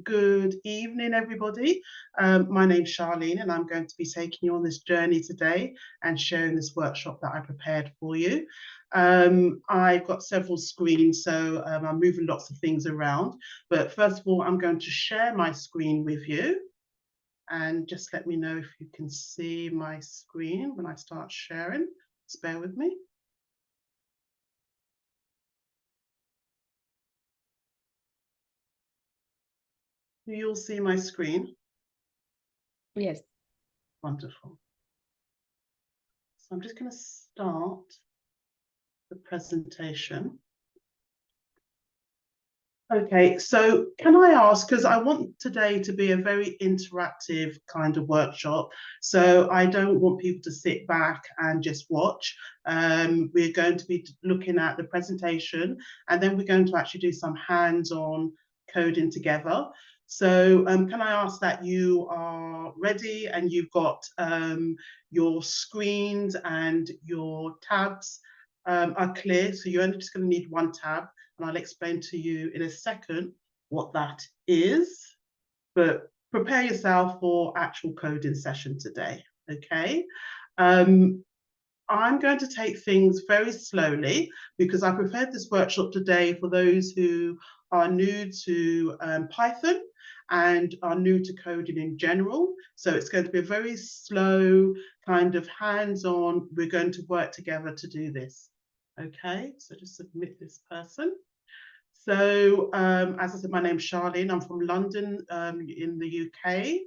Good evening, everybody. My name's Charlene, and I'm going to be taking you on this journey today and sharing this workshop that I prepared for you. I've got several screens, so I'm moving lots of things around. But first of all, I'm going to share my screen with you. And just let me know if you can see my screen when I start sharing. Just bear with me. You'll see my screen. Yes. Wonderful. So I'm just going to start the presentation. Okay, so can I ask, because I want today to be a very interactive kind of workshop, so I don't want people to sit back and just watch. We're going to be looking at the presentation, and then we're going to actually do some hands-on coding together. So can I ask that you are ready and you've got your screens and your tabs are clear, so you're only just going to need one tab, and I'll explain to you in a second what that is. But prepare yourself for actual coding session today, okay? I'm going to take things very slowly because I prepared this workshop today for those who are new to Python and are new to coding in general. So it's going to be a very slow, kind of hands-on. We're going to work together to do this. Okay, so just submit this person. So, as I said, my name's Charlene. I'm from London in the UK,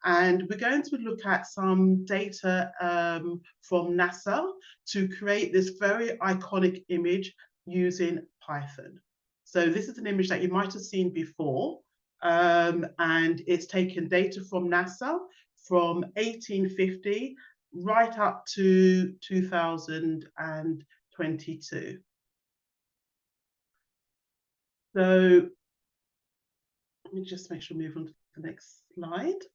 and we're going to look at some data from NASA to create this very iconic image using Python. So this is an image that you might have seen before, and it's taken data from NASA from 1850 right up to 2022. So let me just make sure we move on to the next slide.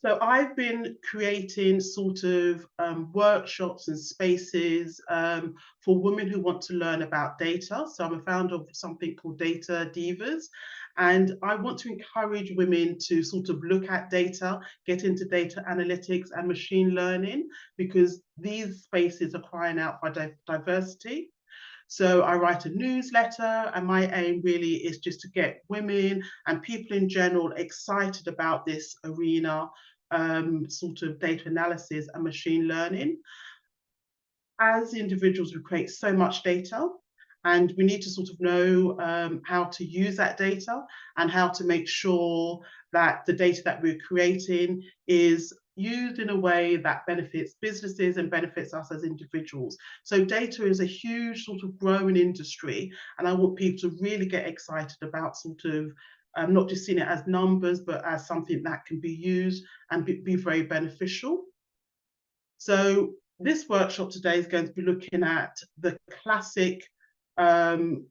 So I've been creating sort of workshops and spaces for women who want to learn about data. So I'm a founder of something called Data Divas. And I want to encourage women to sort of look at data, get into data analytics and machine learning, because these spaces are crying out for diversity. So I write a newsletter, and my aim really is just to get women and people in general excited about this arena, sort of data analysis and machine learning. As individuals, we create so much data, and we need to sort of know how to use that data and how to make sure that the data that we're creating is used in a way that benefits businesses and benefits us as individuals. So data is a huge sort of growing industry, and I want people to really get excited about sort of not just seeing it as numbers, but as something that can be used and be very beneficial. So this workshop today is going to be looking at the classic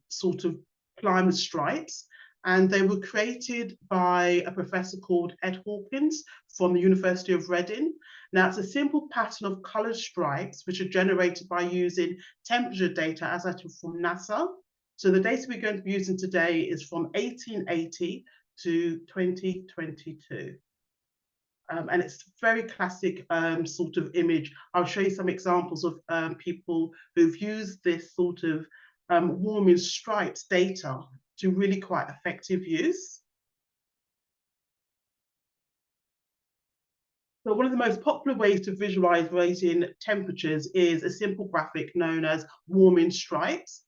sort of climate stripes, and they were created by a professor called Ed Hawkins from the University of Reading. Now, it's a simple pattern of coloured stripes which are generated by using temperature data as I took from NASA. So the data we're going to be using today is from 1880 to 2022. And it's very classic sort of image. I'll show you some examples of people who've used this sort of warming stripes data to really quite effective use. So one of the most popular ways to visualize raising temperatures is a simple graphic known as warming stripes.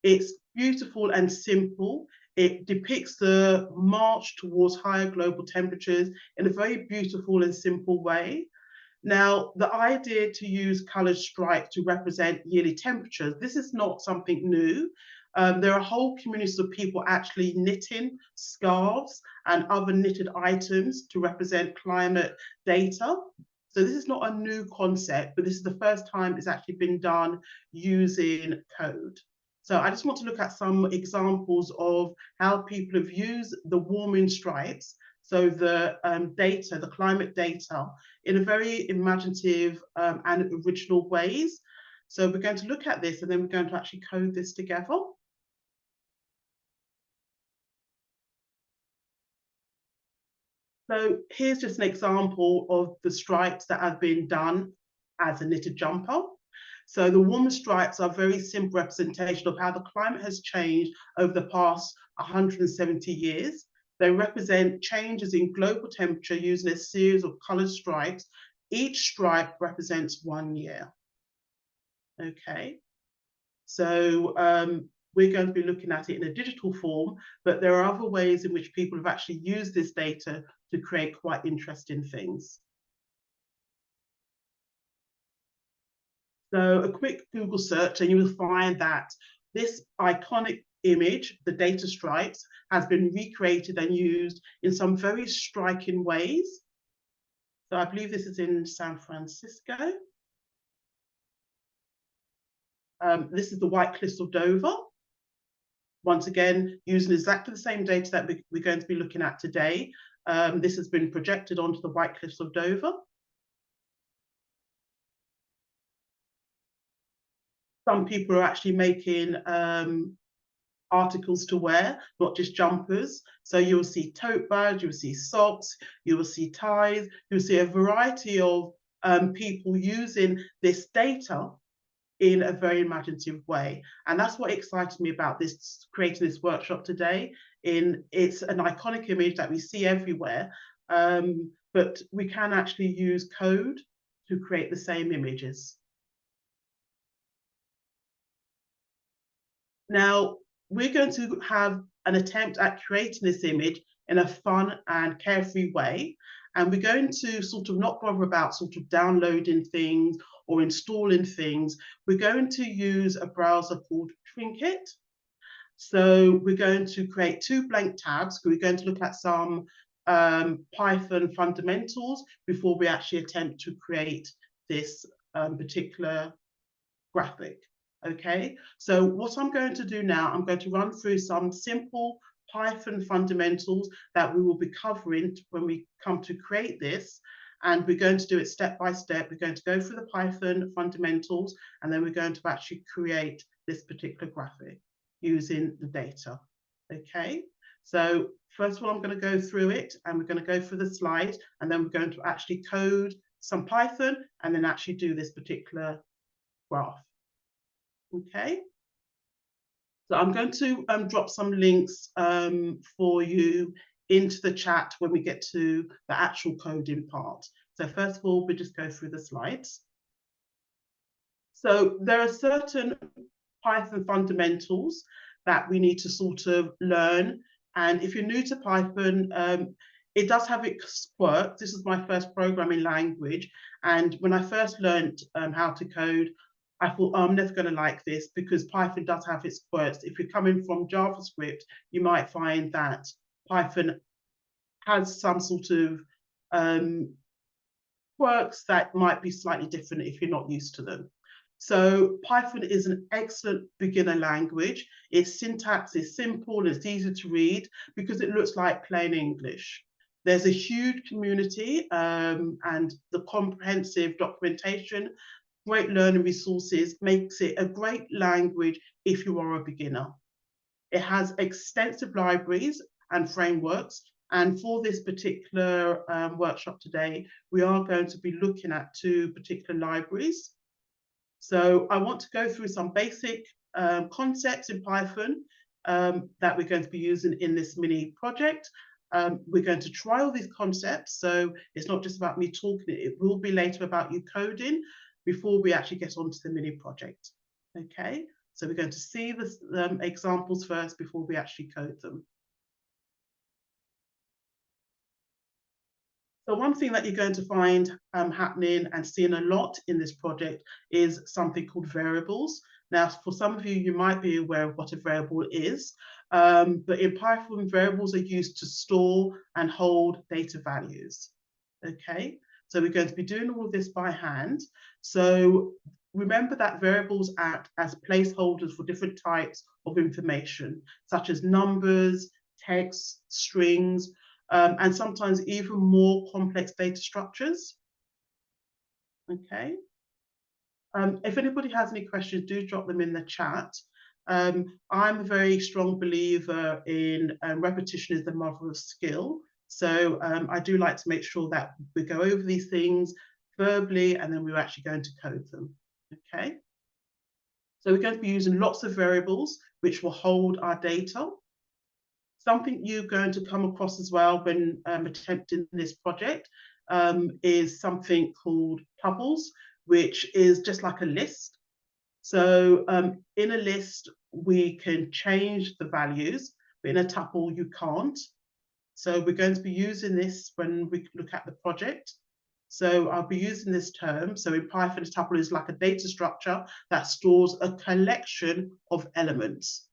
It's beautiful and simple. It depicts the march towards higher global temperatures in a very beautiful and simple way. Now, the idea to use coloured stripes to represent yearly temperatures, this is not something new. There are whole communities of people actually knitting scarves and other knitted items to represent climate data. So this is not a new concept, but this is the first time it's actually been done using code. So I just want to look at some examples of how people have used the warming stripes, so the data, the climate data, in a very imaginative and original ways. So we're going to look at this, and then we're going to actually code this together. So here's just an example of the stripes that have been done as a knitted jumper. So the woman stripes are a very simple representation of how the climate has changed over the past 170 years. They represent changes in global temperature using a series of colored stripes. Each stripe represents 1 year. Okay, so we're going to be looking at it in a digital form, but there are other ways in which people have actually used this data to create quite interesting things. So a quick Google search and you will find that this iconic image, the data stripes, has been recreated and used in some very striking ways. So I believe this is in San Francisco. This is the White Cliffs of Dover. Once again, using exactly the same data that we're going to be looking at today. This has been projected onto the White Cliffs of Dover. Some people are actually making articles to wear, not just jumpers. So you'll see tote bags, you'll see socks, you will see ties, you'll see a variety of people using this data in a very imaginative way. And that's what excited me about this, creating this workshop today. It's an iconic image that we see everywhere, but we can actually use code to create the same images. Now, we're going to have an attempt at creating this image in a fun and carefree way. And we're going to sort of not bother about sort of downloading things or installing things. We're going to use a browser called Trinket. So we're going to create 2 blank tabs. We're going to look at some Python fundamentals before we actually attempt to create this particular graphic. Okay, so what I'm going to do now, I'm going to run through some simple Python fundamentals that we will be covering when we come to create this. And we're going to do it step by step. We're going to go through the Python fundamentals, and then we're going to actually create this particular graphic using the data. Okay, so first of all, I'm going to go through it, and we're going to go through the slide, and then we're going to actually code some Python, and then actually do this particular graph. Okay, so I'm going to drop some links for you into the chat when we get to the actual coding part. So first of all, we just go through the slides. So there are certain Python fundamentals that we need to sort of learn. And if you're new to Python, it does have its quirks. This is my first programming language. And when I first learned how to code, I thought, oh, I'm never going to like this because Python does have its quirks. If you're coming from JavaScript, you might find that Python has some sort of quirks that might be slightly different if you're not used to them. So Python is an excellent beginner language. Its syntax is simple, it's easy to read because it looks like plain English. There's a huge community and the comprehensive documentation, great learning resources makes it a great language if you are a beginner. It has extensive libraries and frameworks. And for this particular workshop today, we are going to be looking at 2 particular libraries. So I want to go through some basic concepts in Python that we're going to be using in this mini project. We're going to try all these concepts. So it's not just about me talking, it will be later about you coding before we actually get onto the mini project. Okay, so we're going to see the examples first before we actually code them. So one thing that you're going to find happening and seeing a lot in this project is something called variables. Now, for some of you, you might be aware of what a variable is, but in Python, variables are used to store and hold data values. Okay, so we're going to be doing all of this by hand. So remember that variables act as placeholders for different types of information, such as numbers, text, strings, and sometimes even more complex data structures. Okay. If anybody has any questions, do drop them in the chat. I'm a very strong believer in repetition is the mother of skill. So I do like to make sure that we go over these things verbally and then we're actually going to code them. Okay. So we're going to be using lots of variables which will hold our data. Something you're going to come across as well when attempting this project is something called tuples, which is just like a list. So in a list, we can change the values, but in a tuple, you can't. So we're going to be using this when we look at the project. So I'll be using this term. So in Python, a tuple is like a data structure that stores a collection of elements.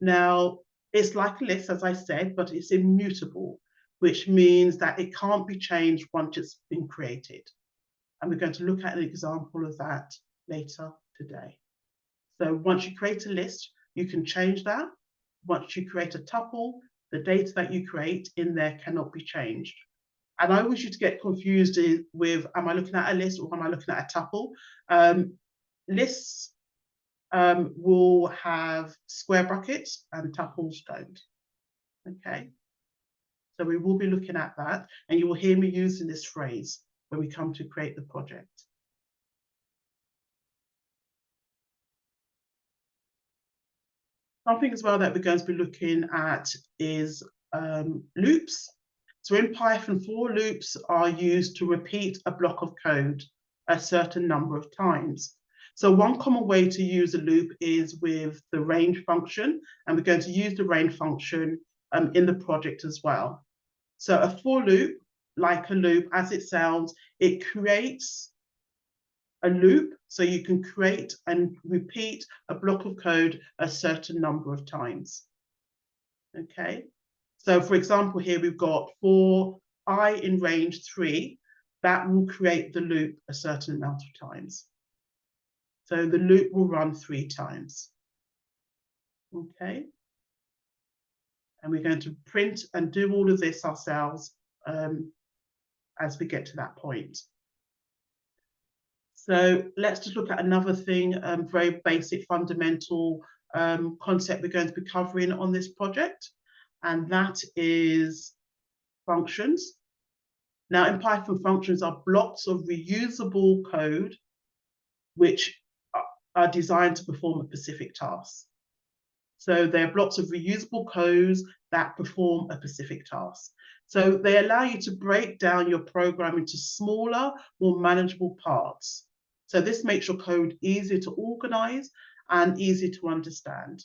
Now, it's like a list, as I said, but it's immutable, which means that it can't be changed once it's been created. And we're going to look at an example of that later today. So once you create a list, you can change that. Once you create a tuple, the data that you create in there cannot be changed. And I wish you to get confused with, am I looking at a list or am I looking at a tuple? Lists will have square brackets and tuples don't. Okay. So we will be looking at that, and you will hear me using this phrase when we come to create the project. Something as well that we're going to be looking at is loops. So in Python, for loops are used to repeat a block of code a certain number of times. So one common way to use a loop is with the range function, and we're going to use the range function in the project as well. So a for loop, like a loop, as it sounds, it creates a loop, so you can create and repeat a block of code a certain number of times. Okay, so for example, here we've got for I in range 3, that will create the loop a certain amount of times. So the loop will run 3 times. Okay, and we're going to print and do all of this ourselves as we get to that point. So let's just look at another thing, very basic, fundamental concept we're going to be covering on this project, and that is functions. Now in Python, functions are blocks of reusable code which are designed to perform a specific task. So they're blocks of reusable codes that perform a specific task. So they allow you to break down your program into smaller, more manageable parts. So this makes your code easier to organize and easier to understand.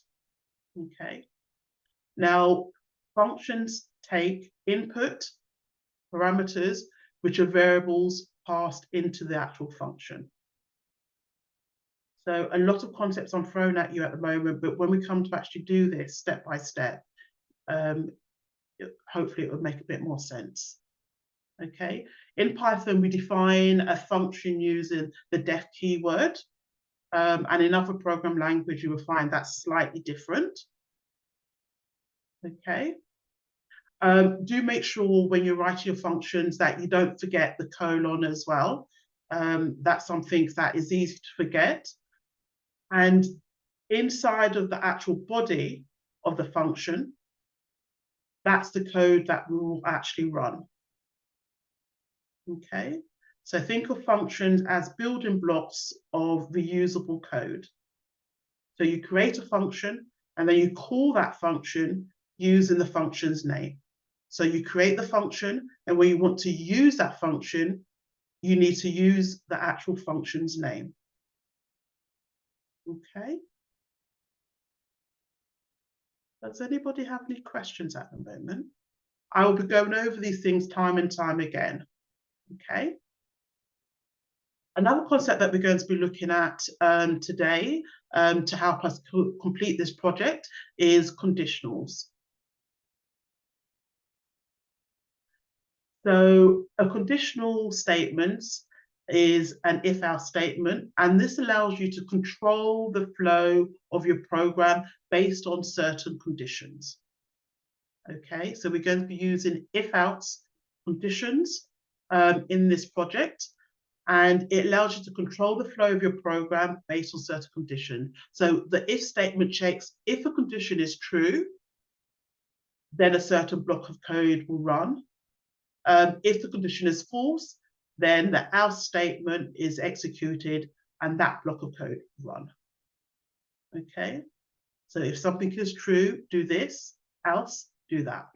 Okay. Now, functions take input parameters, which are variables passed into the actual function. So a lot of concepts I'm throwing at you at the moment, but when we come to actually do this step by step, hopefully it will make a bit more sense. Okay, in Python, we define a function using the def keyword. And in other program language, you will find that's slightly different. Okay. Do make sure when you're writing your functions that you don't forget the colon as well. That's something that is easy to forget. And inside of the actual body of the function, that's the code that we will actually run. Okay, so think of functions as building blocks of reusable code. So you create a function and then you call that function using the function's name. So you create the function, and when you want to use that function, you need to use the actual function's name. Okay. Does anybody have any questions at the moment? I will be going over these things time and time again. Okay. Another concept that we're going to be looking at today to help us complete this project is conditionals. So a conditional statement is an if-else statement, and this allows you to control the flow of your program based on certain conditions. Okay, so we're going to be using if-else conditions in this project, and it allows you to control the flow of your program based on certain conditions. So the if statement checks if a condition is true, then a certain block of code will run. If the condition is false, then the else statement is executed and that block of code run. Okay, so if something is true, do this, else do that.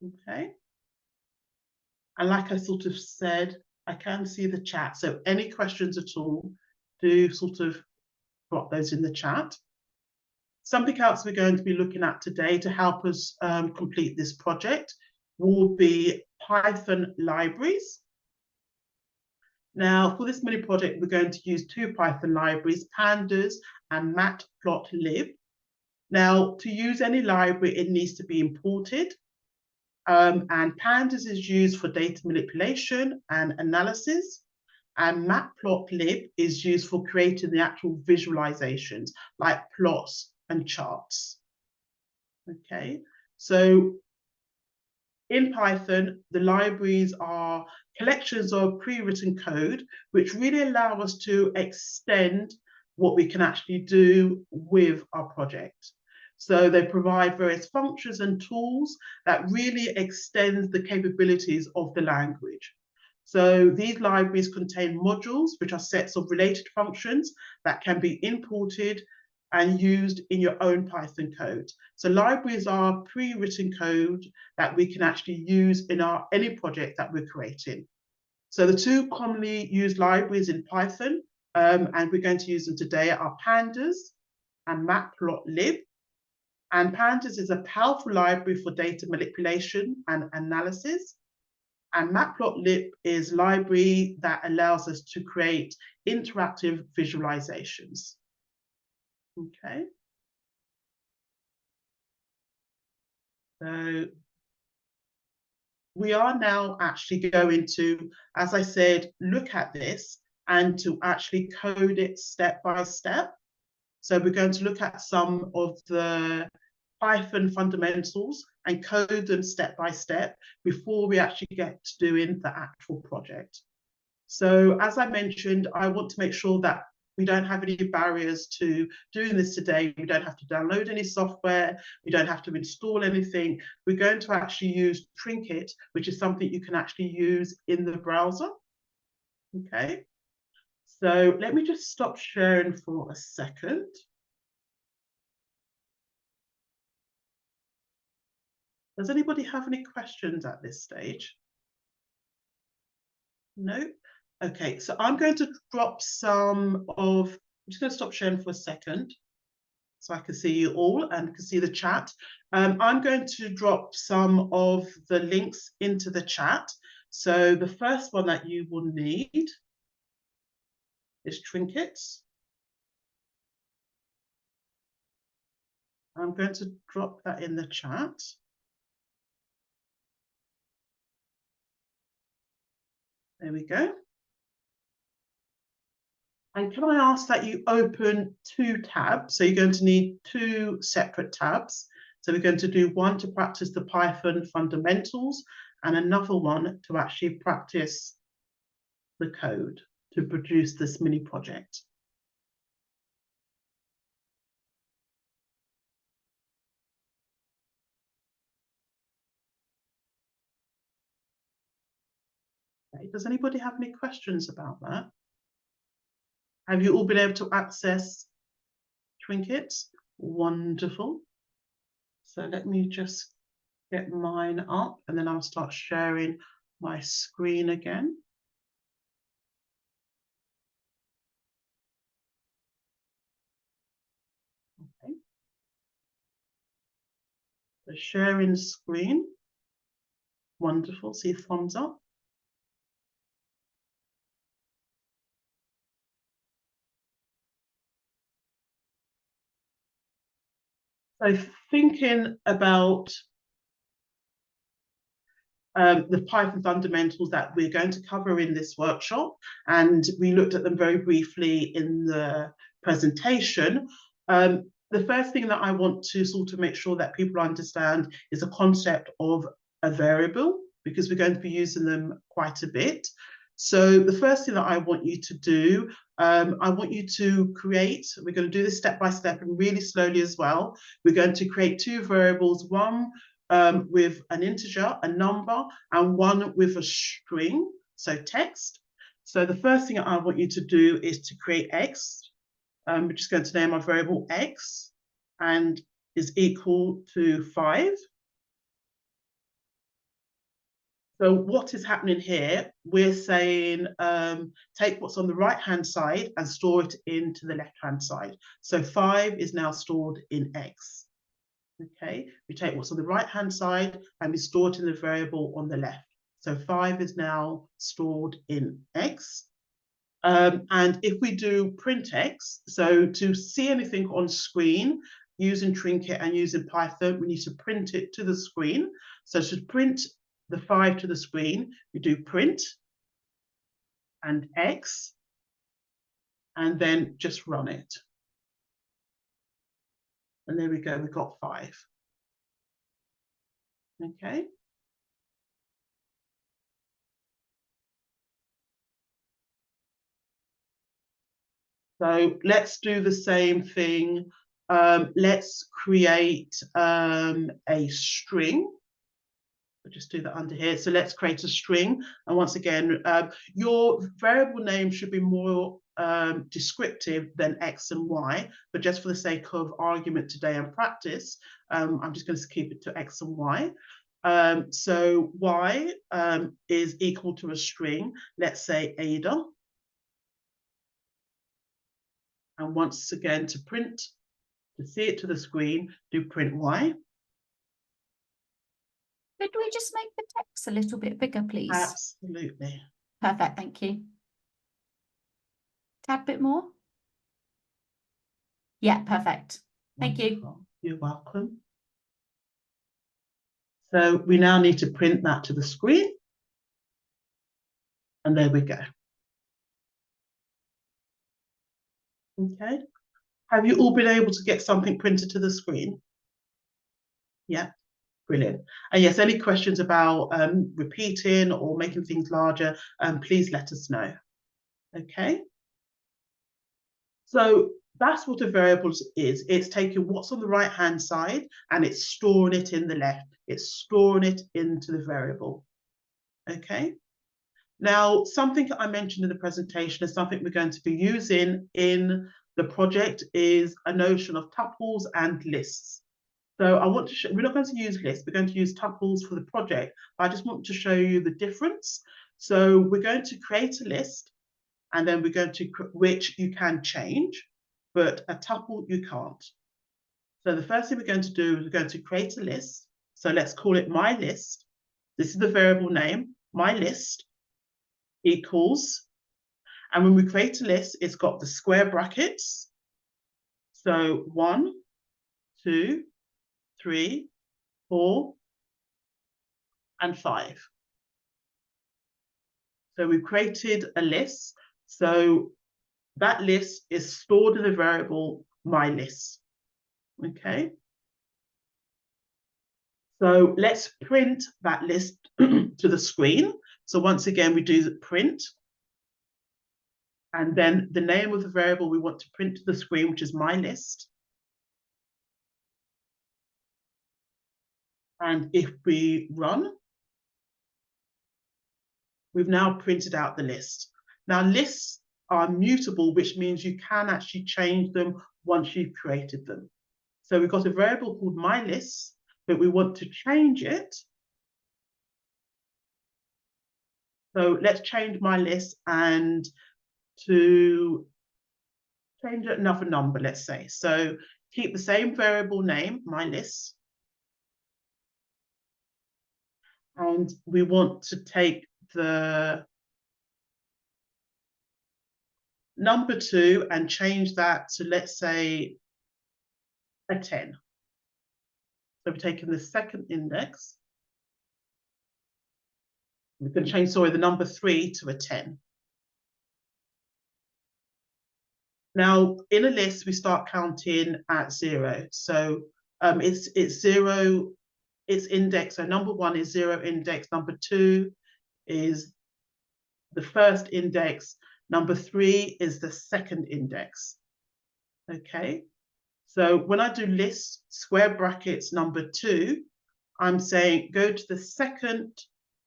Okay, and like I sort of said, I can see the chat, so any questions at all, do sort of drop those in the chat. Something else we're going to be looking at today to help us complete this project will be Python libraries. Now, for this mini project, we're going to use two Python libraries, pandas and matplotlib. Now, to use any library, it needs to be imported. And pandas is used for data manipulation and analysis. And matplotlib is used for creating the actual visualizations, like plots and charts. Okay, so in Python, the libraries are collections of pre-written code, which really allow us to extend what we can actually do with our project. So they provide various functions and tools that really extend the capabilities of the language. So these libraries contain modules, which are sets of related functions that can be imported and used in your own Python code. So libraries are pre-written code that we can actually use in any project that we're creating. So the two commonly used libraries in Python, and we're going to use them today, are pandas and matplotlib. And pandas is a powerful library for data manipulation and analysis. And matplotlib is a library that allows us to create interactive visualizations. Okay. So we are now actually going to, as I said, look at this and to actually code it step by step. So we're going to look at some of the Python fundamentals and code them step by step before we actually get to doing the actual project. So as I mentioned, I want to make sure that we don't have any barriers to doing this today. We don't have to download any software. We don't have to install anything. We're going to actually use Trinket, which is something you can actually use in the browser. Okay, so let me just stop sharing for a second. Does anybody have any questions at this stage? No? Okay, so I'm going to drop some of, I'm just going to stop sharing for a second so I can see you all and can see the chat. I'm going to drop some of the links into the chat. So the first one that you will need is Trinkets. I'm going to drop that in the chat. There we go. And can I ask that you open two tabs? So you're going to need two separate tabs. So we're going to do one to practice the Python fundamentals and another one to actually practice the code to produce this mini project. Okay. Does anybody have any questions about that? Have you all been able to access Trinkets? Wonderful. So let me just get mine up and then I'll start sharing my screen again. Okay. So sharing screen. Wonderful. See thumbs up. So thinking about the Python fundamentals that we're going to cover in this workshop, and we looked at them very briefly in the presentation. The first thing that I want to sort of make sure that people understand is the concept of a variable, because we're going to be using them quite a bit. So the first thing that I want you to do, I want you to create, we're going to do this step by step and really slowly as well. We're going to create two variables, one with an integer, a number, and one with a string, so text. So the first thing I want you to do is to create x. We're just going to name our variable x and is equal to 5. So what is happening here? We're saying take what's on the right-hand side and store it into the left-hand side. So 5 is now stored in x. Okay, we take what's on the right-hand side and we store it in the variable on the left. So 5 is now stored in x. And if we do print x, so to see anything on screen using Trinket and using Python, we need to print it to the screen. So to print the 5 to the screen, we do print and x, and then just run it. And there we go, we got 5. Okay. So let's do the same thing. Let's create a string. I'll just do that under here. So let's create a string. And once again, your variable name should be more descriptive than X and Y, but just for the sake of argument today and practice, I'm just going to keep it to X and Y. So Y is equal to a string, let's say Ada. And once again, to print, to see it to the screen, do print Y. Could we just make the text a little bit bigger, please? Absolutely. Perfect, thank you. Tad bit more? Yeah, perfect. Thank you. You're welcome. So we now need to print that to the screen. And there we go. Okay. Have you all been able to get something printed to the screen? Yeah, brilliant. And yes, any questions about repeating or making things larger, please let us know. Okay. So that's what a variable is. It's taking what's on the right-hand side and it's storing it in the left. It's storing it into the variable. Okay. Now, something I mentioned in the presentation is something we're going to be using in the project is a notion of tuples and lists. So I want to show, we're not going to use lists, we're going to use tuples for the project. I just want to show you the difference. So we're going to create a list and then we're going to, which you can change, but a tuple you can't. So the first thing we're going to do is we're going to create a list. So let's call it my list. This is the variable name, my list equals, and when we create a list, it's got the square brackets. So 1, 2, 3, 4, and 5. So we've created a list. So that list is stored in the variable my list. Okay. So let's print that list to the screen. So once again, we do the print. And then the name of the variable we want to print to the screen, which is my list. And if we run, we've now printed out the list. Now lists are mutable, which means you can actually change them once you've created them. So we've got a variable called my list, but we want to change it. So let's change my list and to change another number, let's say. So keep the same variable name, my list. And we want to take the number 2 and change that to, let's say, a 10. So we're taking the second index. We can change, sorry, the number 3 to a 10. Now, in a list, we start counting at 0. So it's 0, it's index. So number 1 is 0 index. Number 2 is the first index. Number 3 is the second index. Okay. So when I do list square brackets number 2, I'm saying go to the second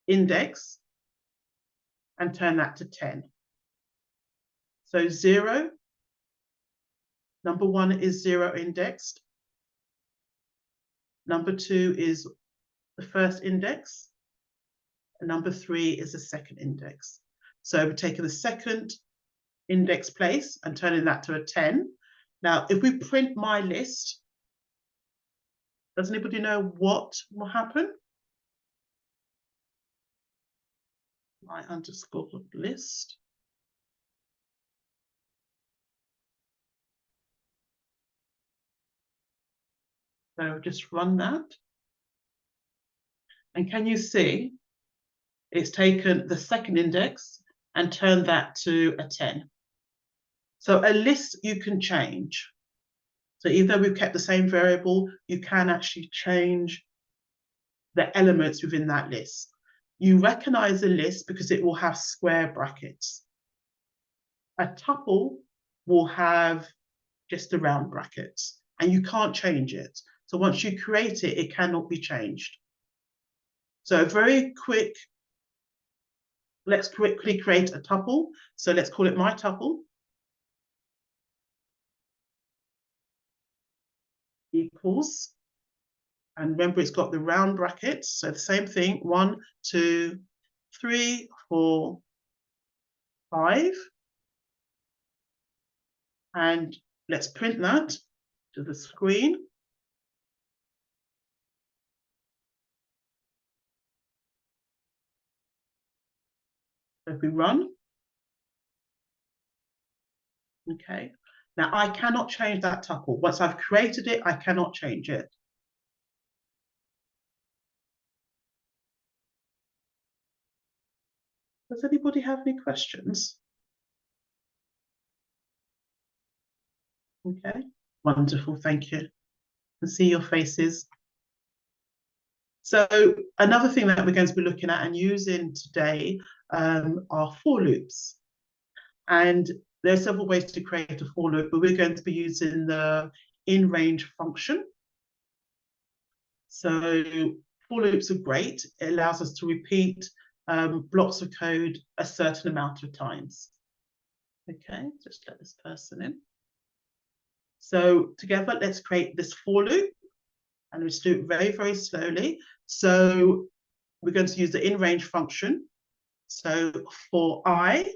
index and turn that to 10. So 0, number 1 is 0 indexed. Number 2 is the first index. And number 3 is the second index. So we're taking the second index place and turning that to a 10. Now, if we print my list, does anybody know what will happen? My underscore list. So just run that. And can you see it's taken the second index and turned that to a 10. So a list you can change. So even though we've kept the same variable, you can actually change the elements within that list. You recognize a list because it will have square brackets. A tuple will have just the round brackets, and you can't change it. So once you create it, it cannot be changed. So very quick, let's quickly create a tuple. So let's call it my tuple. Equals, and remember it's got the round brackets, so the same thing, 1, 2, 3, 4, 5, and let's print that to the screen. If we run, okay, now I cannot change that tuple. Once I've created it, I cannot change it. Does anybody have any questions? Okay, wonderful, thank you. I can see your faces. So another thing that we're going to be looking at and using today are for loops. And there are several ways to create a for loop, but we're going to be using the in-range function. So for loops are great. It allows us to repeat blocks of code a certain amount of times. Okay, just let this person in. So together, let's create this for loop. And let's do it very, very slowly. So we're going to use the in-range function. So for I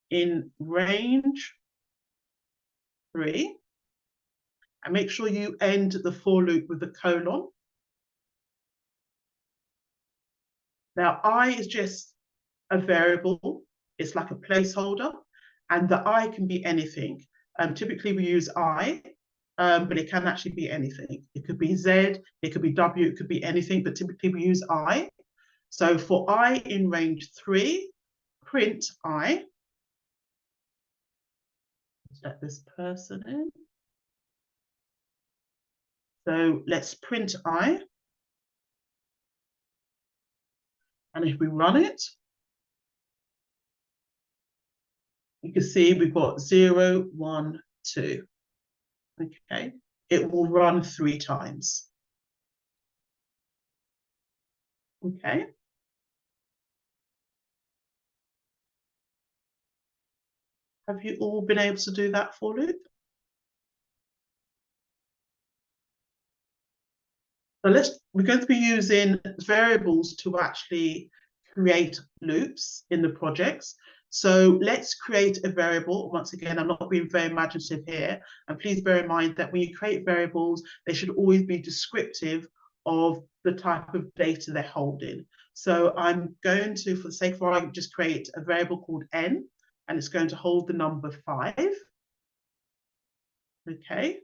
in range 3, and make sure you end the for loop with a colon. Now, I is just a variable. It's like a placeholder, and the I can be anything. Typically, we use I, but it can actually be anything. It could be Z, it could be W, it could be anything, but typically we use I. So for I in range 3, print I. Let's let this person in. So let's print I. And if we run it, you can see we've got 0, 1, 2. Okay, it will run 3 times. Okay. Have you all been able to do that for loop? So we're going to be using variables to actually create loops in the projects. So let's create a variable. Once again, I'm not being very imaginative here. And please bear in mind that when you create variables, they should always be descriptive of the type of data they're holding. So I'm going to, for the sake of argument, just create a variable called n, and it's going to hold the number 5. Okay.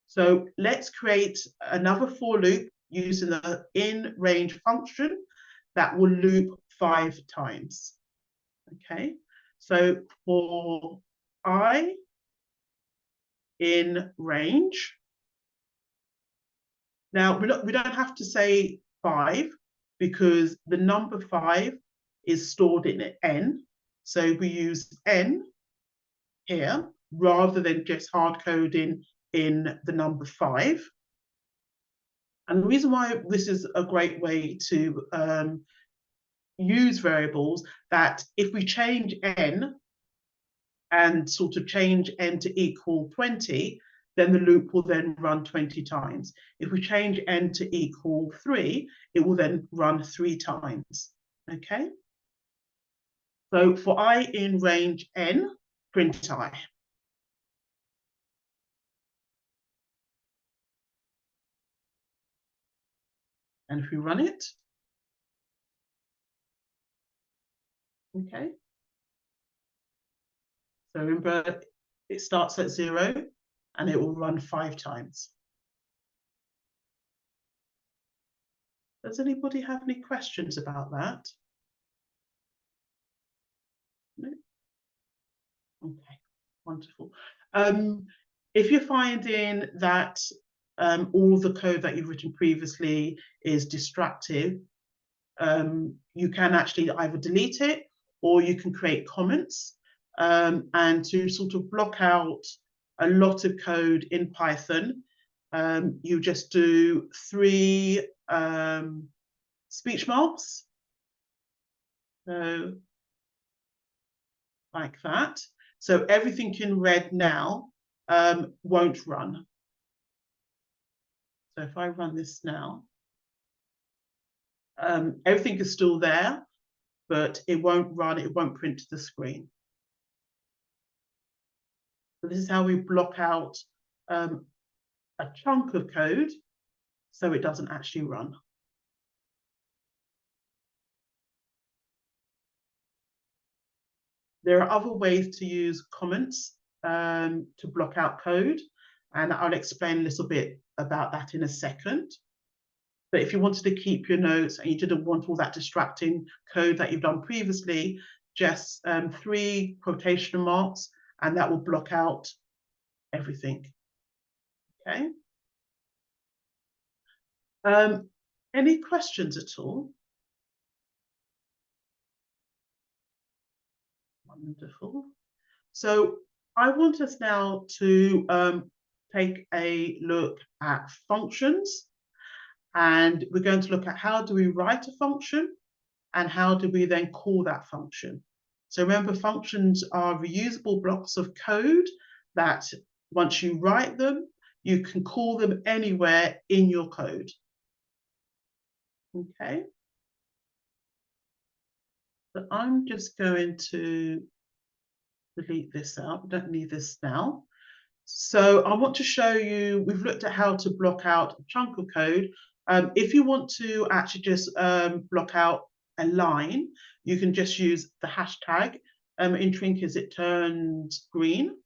So let's create another for loop using the in range function that will loop 5 times. Okay, so for I in range, now we don't have to say 5 because the number 5 is stored in n. So we use n here rather than just hard coding in the number 5. And the reason why this is a great way to use variables, that if we change n and sort of change n to equal 20, then the loop will then run 20 times. If we change n to equal 3, it will then run 3 times. Okay? So for I in range n, print I. And if we run it, okay. So remember, it starts at 0 and it will run 5 times. Does anybody have any questions about that? No? Okay, wonderful. If you're finding that all the code that you've written previously is distractive, you can actually either delete it or you can create comments. And to sort of block out a lot of code in Python, you just do 3 speech marks. So like that. So everything in red now won't run. So if I run this now, everything is still there, but it won't run, it won't print to the screen. So this is how we block out a chunk of code so it doesn't actually run. There are other ways to use comments to block out code, and I'll explain a little bit about that in a second. But if you wanted to keep your notes and you didn't want all that distracting code that you've done previously, just 3 quotation marks, and that will block out everything. Okay. Any questions at all? Wonderful. So I want us now to take a look at functions, and we're going to look at how do we write a function and how do we then call that function. So remember, functions are reusable blocks of code that once you write them, you can call them anywhere in your code. Okay. So I'm just going to delete this out. We don't need this now. So I want to show you, we've looked at how to block out a chunk of code. If you want to actually just block out a line, you can just use the hashtag. In Trinket, it turns green.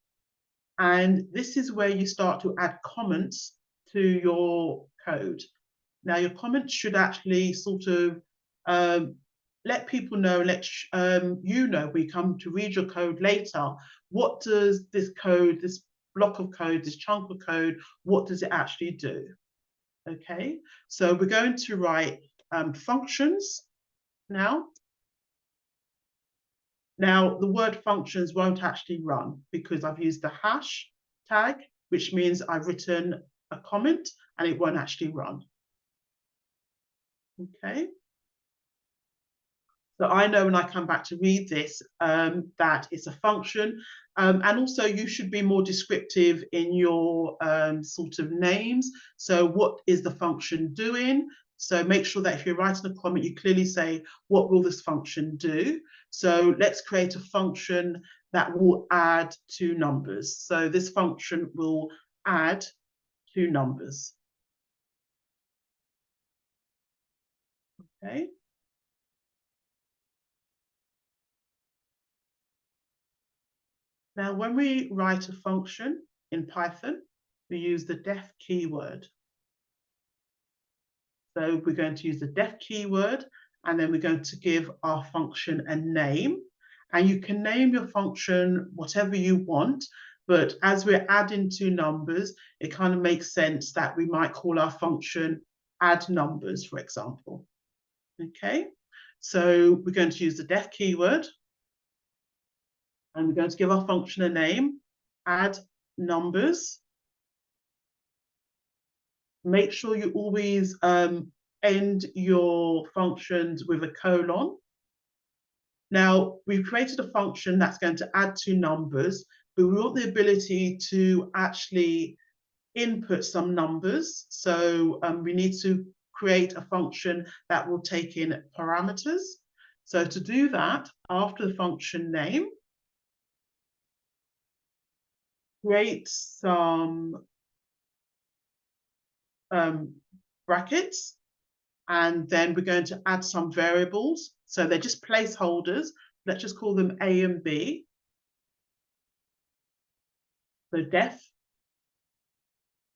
And this is where you start to add comments to your code. Now, your comments should actually sort of let people know, you know, we come to read your code later. What does this code, this block of code, this chunk of code, what does it actually do? Okay, so we're going to write functions now. Now, the word functions won't actually run because I've used the hash tag, which means I've written a comment and it won't actually run. Okay. So I know when I come back to read this that it's a function, and also you should be more descriptive in your sort of names. So what is the function doing? So make sure that if you're writing a comment, you clearly say, what will this function do? So let's create a function that will add 2 numbers. So this function will add 2 numbers. Okay. Now, when we write a function in Python, we use the def keyword. So we're going to use the def keyword, and then we're going to give our function a name. And you can name your function whatever you want, but as we're adding 2 numbers, it kind of makes sense that we might call our function add numbers, for example. Okay, so we're going to use the def keyword, and we're going to give our function a name, add numbers. make sure you always end your functions with a colon. Now, we've created a function that's going to add two numbers, but we want the ability to actually input some numbers. So we need to create a function that will take in parameters. So to do that, after the function name, create some brackets, and then we're going to add some variables. So they're just placeholders. Let's just call them A and B. So def,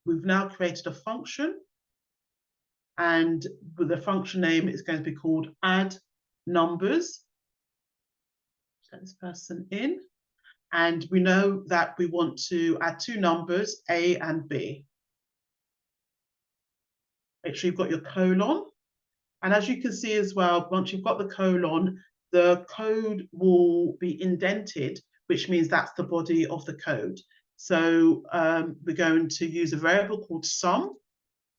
we've now created a function, and with the function name is going to be called add numbers. Let this person in, and we know that we want to add two numbers, A and B. Make sure you've got your colon, and as you can see as well, once you've got the colon, the code will be indented, which means that's the body of the code. So we're going to use a variable called sum,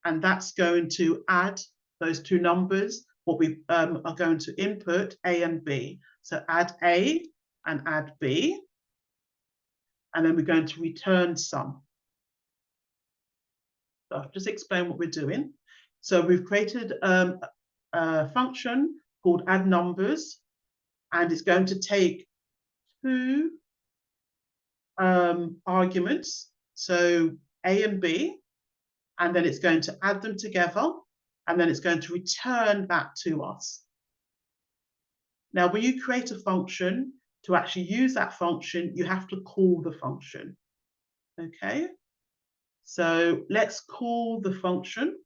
and that's going to add those two numbers, what we are going to input, A and B. So add A and add B, and then we're going to return sum. So I'll just explain what we're doing. So we've created a function called add numbers, and it's going to take two arguments, so A and B, and then it's going to add them together, and then it's going to return that to us. Now, when you create a function, to actually use that function, you have to call the function. Okay, so let's call the function,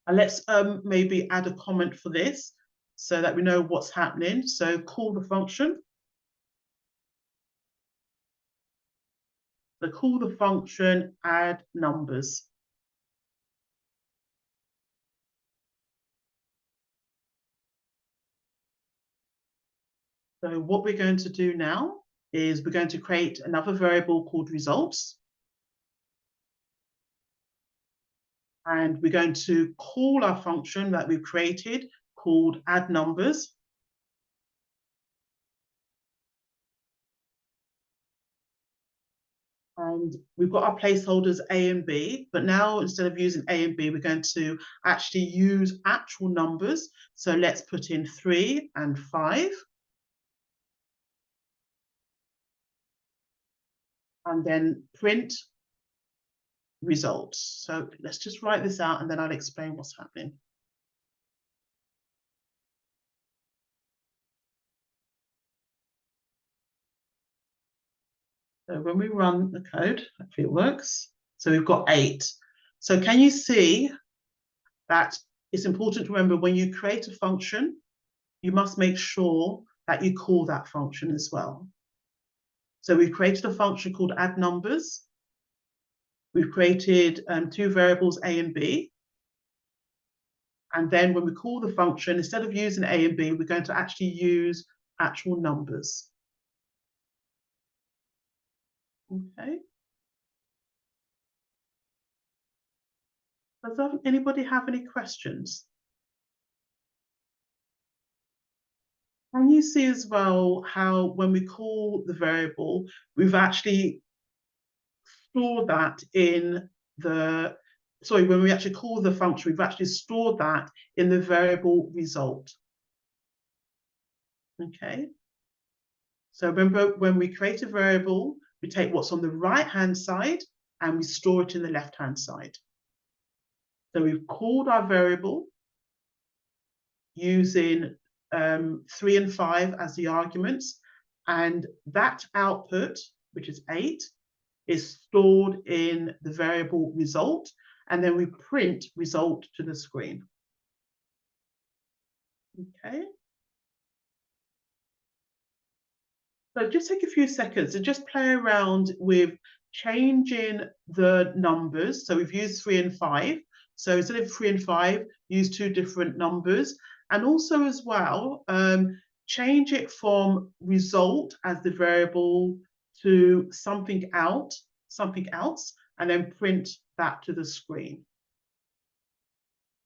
and let's maybe add a comment for this so that we know what's happening. So call the function. So call the function add numbers. So what we're going to do now is we're going to create another variable called results. And we're going to call our function that we've created called add numbers. And we've got our placeholders A and B, but now instead of using A and B, we're going to actually use actual numbers. So let's put in 3 and 5. And then print results. So let's just write this out, and then I'll explain what's happening. So when we run the code, hopefully it works. So we've got 8. So can you see that it's important to remember when you create a function, you must make sure that you call that function as well. So we've created a function called add numbers. We've created two variables A and B. And then when we call the function, instead of using A and B, we're going to actually use actual numbers. Okay. Does anybody have any questions? Can you see as well how when we call the variable, we've actually stored that in the, sorry, when we actually call the function, we've actually stored that in the variable result. Okay. So remember, when we create a variable, we take what's on the right-hand side and we store it in the left-hand side. So we've called our variable using 3 and 5 as the arguments, and that output, which is 8, is stored in the variable result, and then we print result to the screen. Okay. So just take a few seconds and just play around with changing the numbers. So we've used 3 and 5. So instead of 3 and 5, use 2 different numbers. And also as well, change it from result as the variable to something else, and then print that to the screen.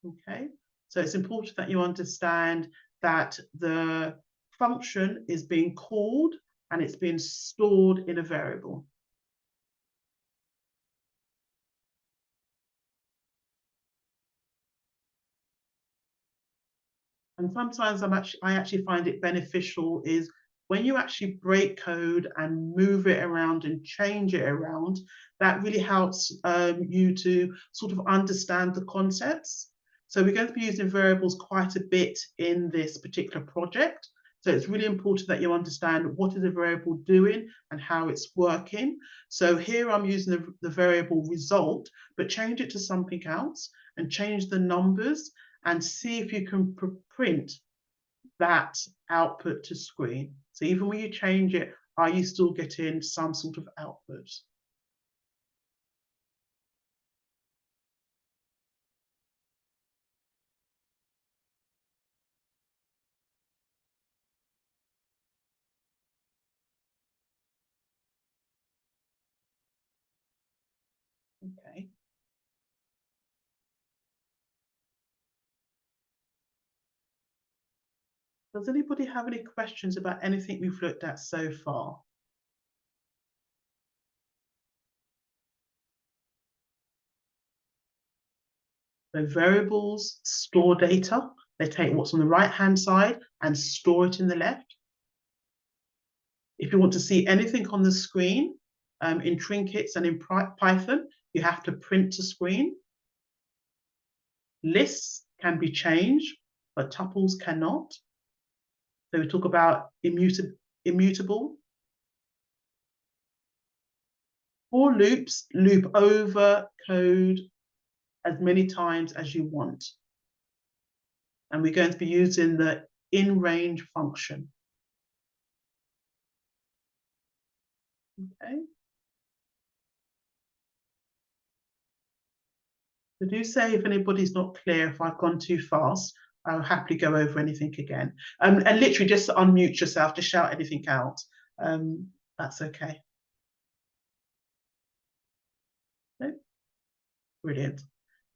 Okay, so it's important that you understand that the function is being called and it's being stored in a variable. And sometimes I actually find it beneficial is when you actually break code and move it around and change it around, that really helps you to sort of understand the concepts. So we're going to be using variables quite a bit in this particular project. So it's really important that you understand what is a variable doing and how it's working. So here I'm using the variable result, but change it to something else and change the numbers and see if you can print that output to screen. So even when you change it, are you still getting some sort of output? Okay. Does anybody have any questions about anything we've looked at so far? So variables store data. They take what's on the right-hand side and store it in the left. If you want to see anything on the screen, in trinkets and in Python, you have to print to screen. Lists can be changed, but tuples cannot. So we talk about immutable. For loops, loop over code as many times as you want. And we're going to be using the in-range function. Okay. So do say if anybody's not clear, if I've gone too fast, I'll happily go over anything again. And literally just unmute yourself, just shout anything out. That's okay. No? Brilliant.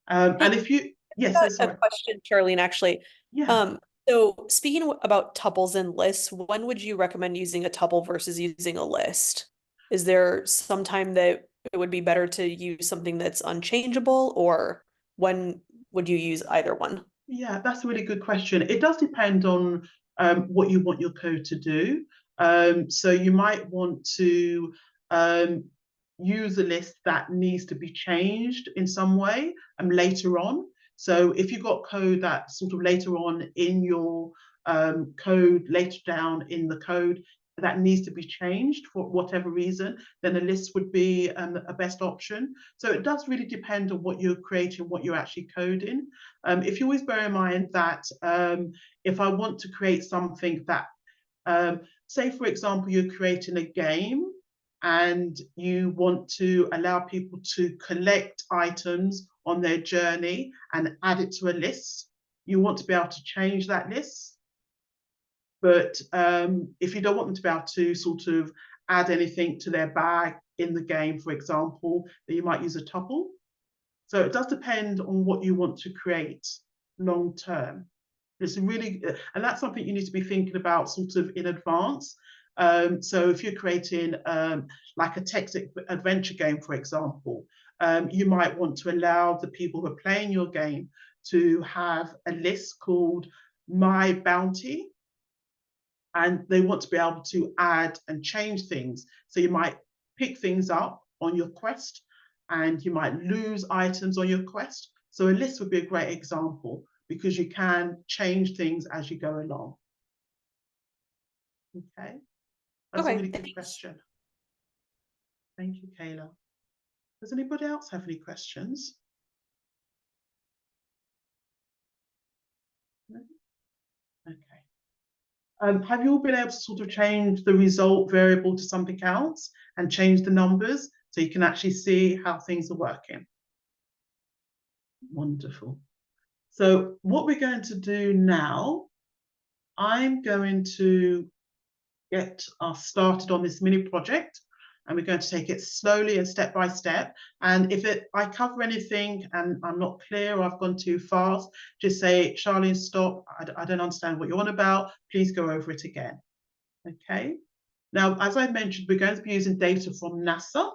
And if you, yes, a question, Charlene, actually. Yeah. So speaking about tuples and lists, when would you recommend using a tuple versus using a list? Is there some time that it would be better to use something that's unchangeable, or when would you use either one? Yeah, that's a really good question. It does depend on what you want your code to do. So you might want to use a list that needs to be changed in some way later on. So if you've got code that sort of later on in your code, later down in the code, that needs to be changed for whatever reason, then a list would be a best option. So it does really depend on what you're creating, what you're actually coding. If you always bear in mind that if I want to create something that, say for example, you're creating a game and you want to allow people to collect items on their journey and add it to a list, you want to be able to change that list. But if you don't want them to be able to sort of add anything to their bag in the game, for example, then you might use a tuple. So it does depend on what you want to create long term. It's really, and that's something you need to be thinking about sort of in advance. So if you're creating like a text adventure game, for example, you might want to allow the people who are playing your game to have a list called My Bounty, and they want to be able to add and change things. So you might pick things up on your quest and you might lose items on your quest. So a list would be a great example because you can change things as you go along. Okay, that's a really good question. Thank you, Kayla. Does anybody else have any questions? No? Okay. Have you all been able to sort of change the result variable to something else and change the numbers so you can actually see how things are working? Wonderful. So what we're going to do now, I'm going to get us started on this mini project. and we're going to take it slowly and step by step. And if I cover anything and I'm not clear or I've gone too fast, just say, Charlene, stop. I don't understand what you're on about. Please go over it again. Okay. Now, as I mentioned, we're going to be using data from NASA.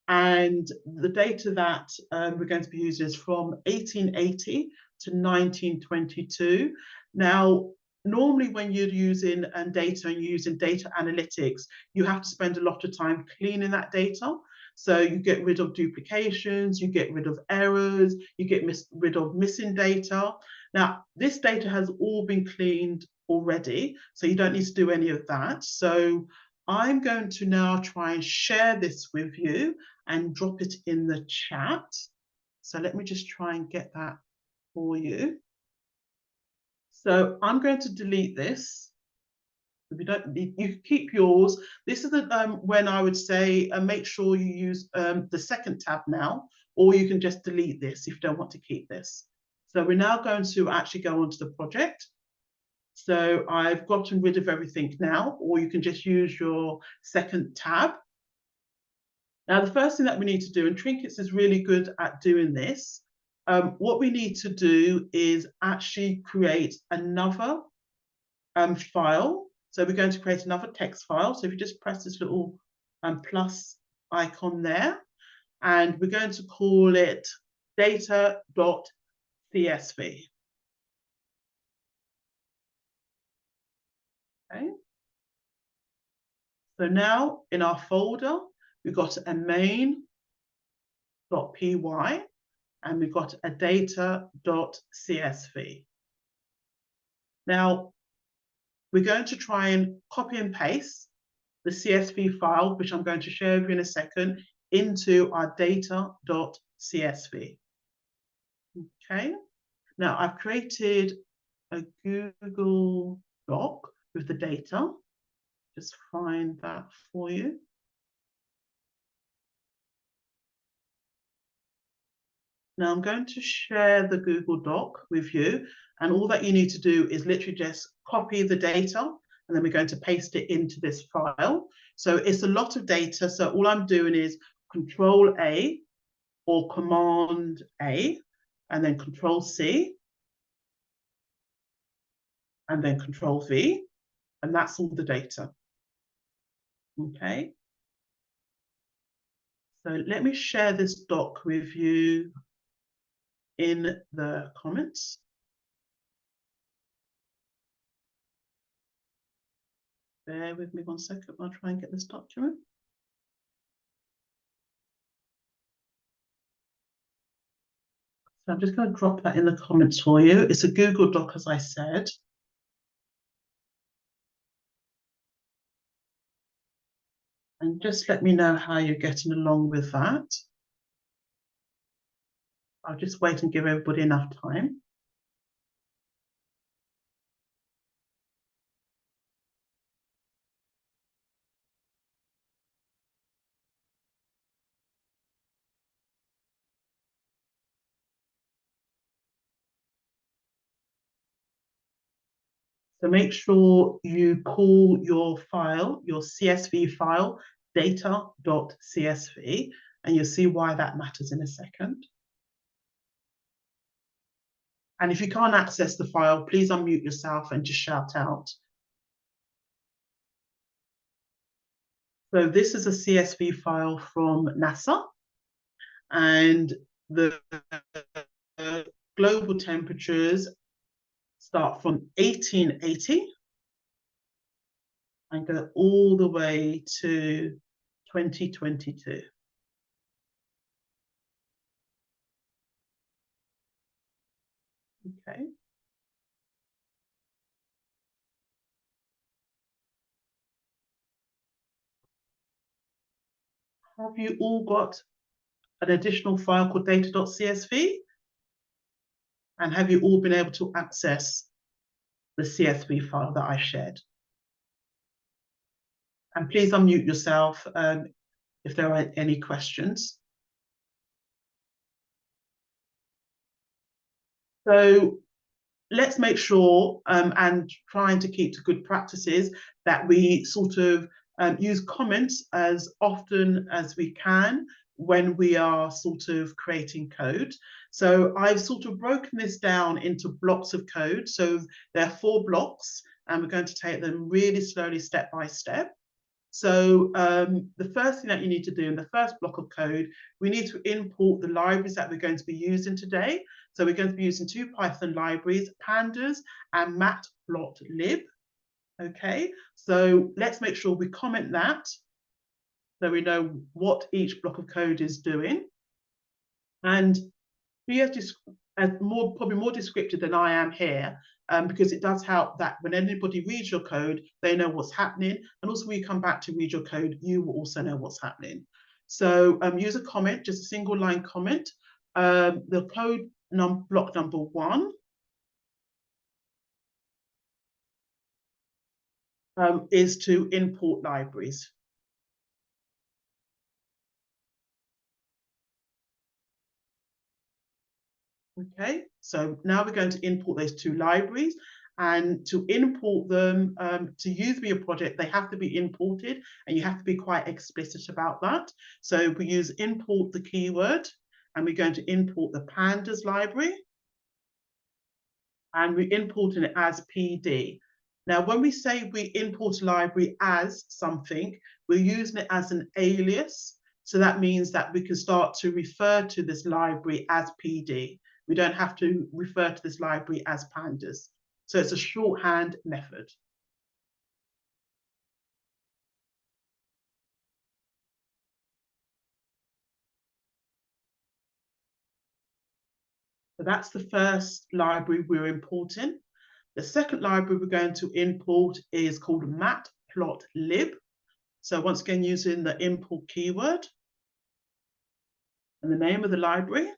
And the data that we're going to be using is from 1880 to 1922. Now, normally when you're using data and using data analytics, you have to spend a lot of time cleaning that data. So you get rid of duplications, you get rid of errors, you get rid of missing data. Now, this data has all been cleaned already, so you don't need to do any of that. So I'm going to now try and share this with you and drop it in the chat. So let me just try and get that for you. So I'm going to delete this. If you don't, you keep yours. This is the when I would say make sure you use the second tab now, or you can just delete this if you don't want to keep this. So we're now going to actually go onto the project. So I've gotten rid of everything now, or you can just use your second tab. Now, the first thing that we need to do, and Trinkets is really good at doing this, what we need to do is actually create another file. So we're going to create another text file. So if you just press this little plus icon there, and we're going to call it data.csv. Okay. So now in our folder, we've got a main.py and we've got a data.csv. Now, we're going to try and copy and paste the CSV file, which I'm going to share with you in a second, into our data.csv. Okay. Now, I've created a Google Doc with the data. Just find that for you. Now I'm going to share the Google Doc with you, and all that you need to do is literally just copy the data, and then we're going to paste it into this file. So it's a lot of data, so all I'm doing is Control A or Command A, and then Control C, and then Control V, and that's all the data. Okay. So let me share this doc with you in the comments. Bear with me 1 second. I'll try and get this document. So I'm just going to drop that in the comments for you. It's a Google Doc, as I said. And just let me know how you're getting along with that. I'll just wait and give everybody enough time. So make sure you call your file, your CSV file, data.csv, and you'll see why that matters in a second. And if you can't access the file, please unmute yourself and just shout out. So this is a CSV file from NASA, and the global temperatures start from 1880 and go all the way to 2022. Okay. Have you all got an additional file called data.csv? And have you all been able to access the CSV file that I shared? And please unmute yourself if there are any questions. So let's make sure, and trying to keep to good practices, that we sort of use comments as often as we can when we are sort of creating code. So I've sort of broken this down into blocks of code. So there are 4 blocks, and we're going to take them really slowly, step by step. So the first thing that you need to do in the first block of code, we need to import the libraries that we're going to be using today. So we're going to be using 2 Python libraries, pandas and matplotlib. Okay, so let's make sure we comment that so we know what each block of code is doing. And be probably more descriptive than I am here, because it does help that when anybody reads your code, they know what's happening. And also when you come back to read your code, you will also know what's happening. So use a comment, just a single line comment. The code block number 1 is to import libraries. Okay, so now we're going to import those 2 libraries, and to import them, to use them in your project, they have to be imported, and you have to be quite explicit about that. So we use import the keyword, and we're going to import the pandas library, and we're importing it as PD. Now, when we say we import a library as something, we're using it as an alias. So that means that we can start to refer to this library as PD. We don't have to refer to this library as pandas. So it's a shorthand method. So that's the first library we're importing. The second library we're going to import is called matplotlib. So once again, using the import keyword and the name of the library.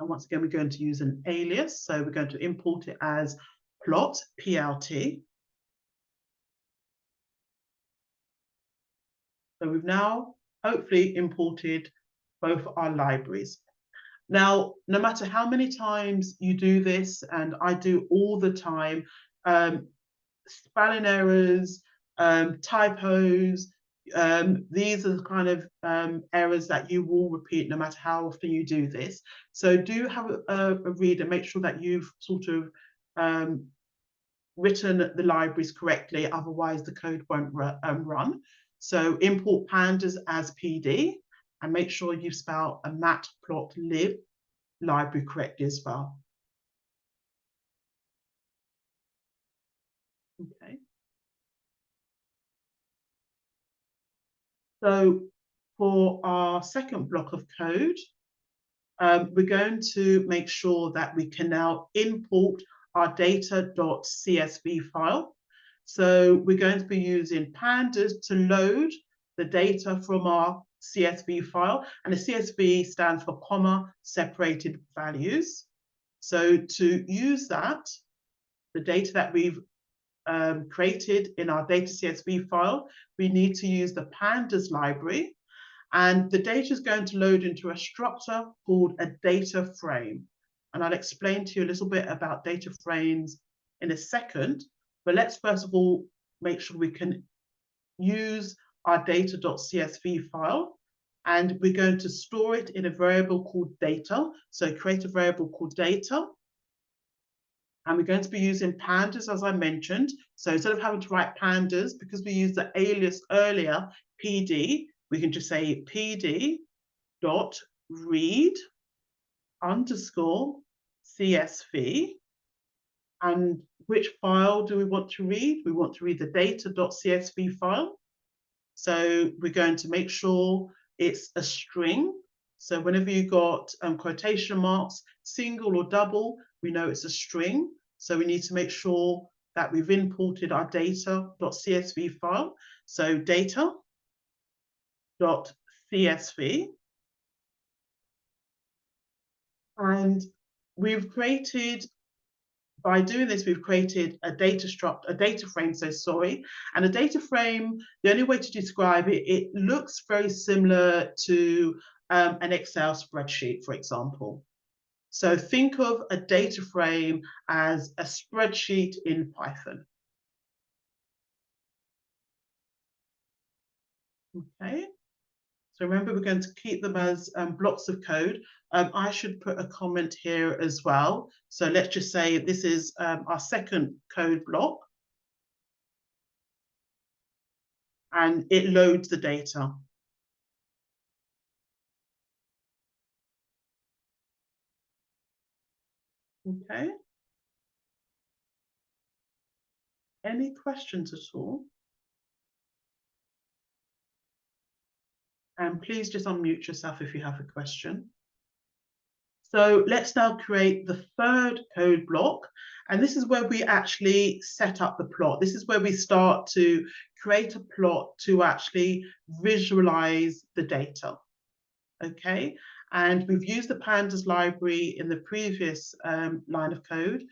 And once again, we're going to use an alias. So we're going to import it as plot, PLT. So we've now hopefully imported both our libraries. Now, no matter how many times you do this, and I do all the time, spelling errors, typos, these are the kind of errors that you will repeat no matter how often you do this. So do have a read and make sure that you've sort of written the libraries correctly, otherwise the code won't run. So import pandas as PD, and make sure you spell a matplotlib library correctly as well. Okay. So for our second block of code, we're going to make sure that we can now import our data.csv file. So we're going to be using pandas to load the data from our CSV file, and the CSV stands for comma separated values. So to use that, the data that we've created in our data CSV file, we need to use the pandas library, and the data is going to load into a structure called a data frame. And I'll explain to you a little bit about data frames in a second, but let's first of all make sure we can use our data.csv file, and we're going to store it in a variable called data. So create a variable called data, and we're going to be using pandas, as I mentioned. So instead of having to write pandas, because we used the alias earlier, PD, we can just say pd dot read underscore CSV. And which file do we want to read? We want to read the data.csv file. So we're going to make sure it's a string. So whenever you got quotation marks, single or double, we know it's a string. So we need to make sure that we've imported our data.csv file. So data.csv. And we've created, by doing this, we've created a data frame, and a data frame, the only way to describe it, it looks very similar to an Excel spreadsheet, for example. So think of a data frame as a spreadsheet in Python. Okay. So remember, we're going to keep them as blocks of code. I should put a comment here as well. So let's just say this is our second code block. And it loads the data. Okay. Any questions at all? And please just unmute yourself if you have a question. So let's now create the third code block. And this is where we actually set up the plot. This is where we start to create a plot to actually visualize the data. Okay. And we've used the pandas library in the previous line of code,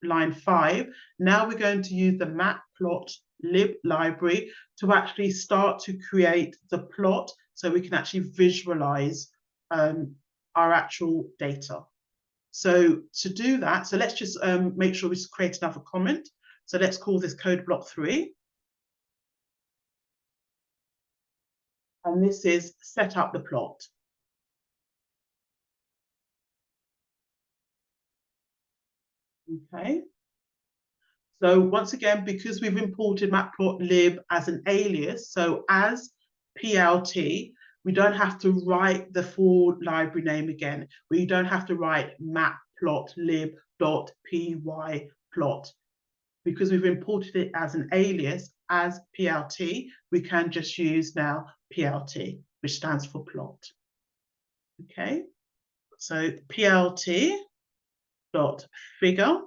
line 5. Now we're going to use the matplotlib library to actually start to create the plot so we can actually visualize our actual data. So to do that, so let's just make sure we create another comment. So let's call this code block 3. And this is set up the plot. Okay. So once again, because we've imported matplotlib as an alias, so as PLT, we don't have to write the full library name again. We don't have to write matplotlib.pyplot. Because we've imported it as an alias, as PLT, we can just use now PLT, which stands for plot. Okay, so PLT.figure.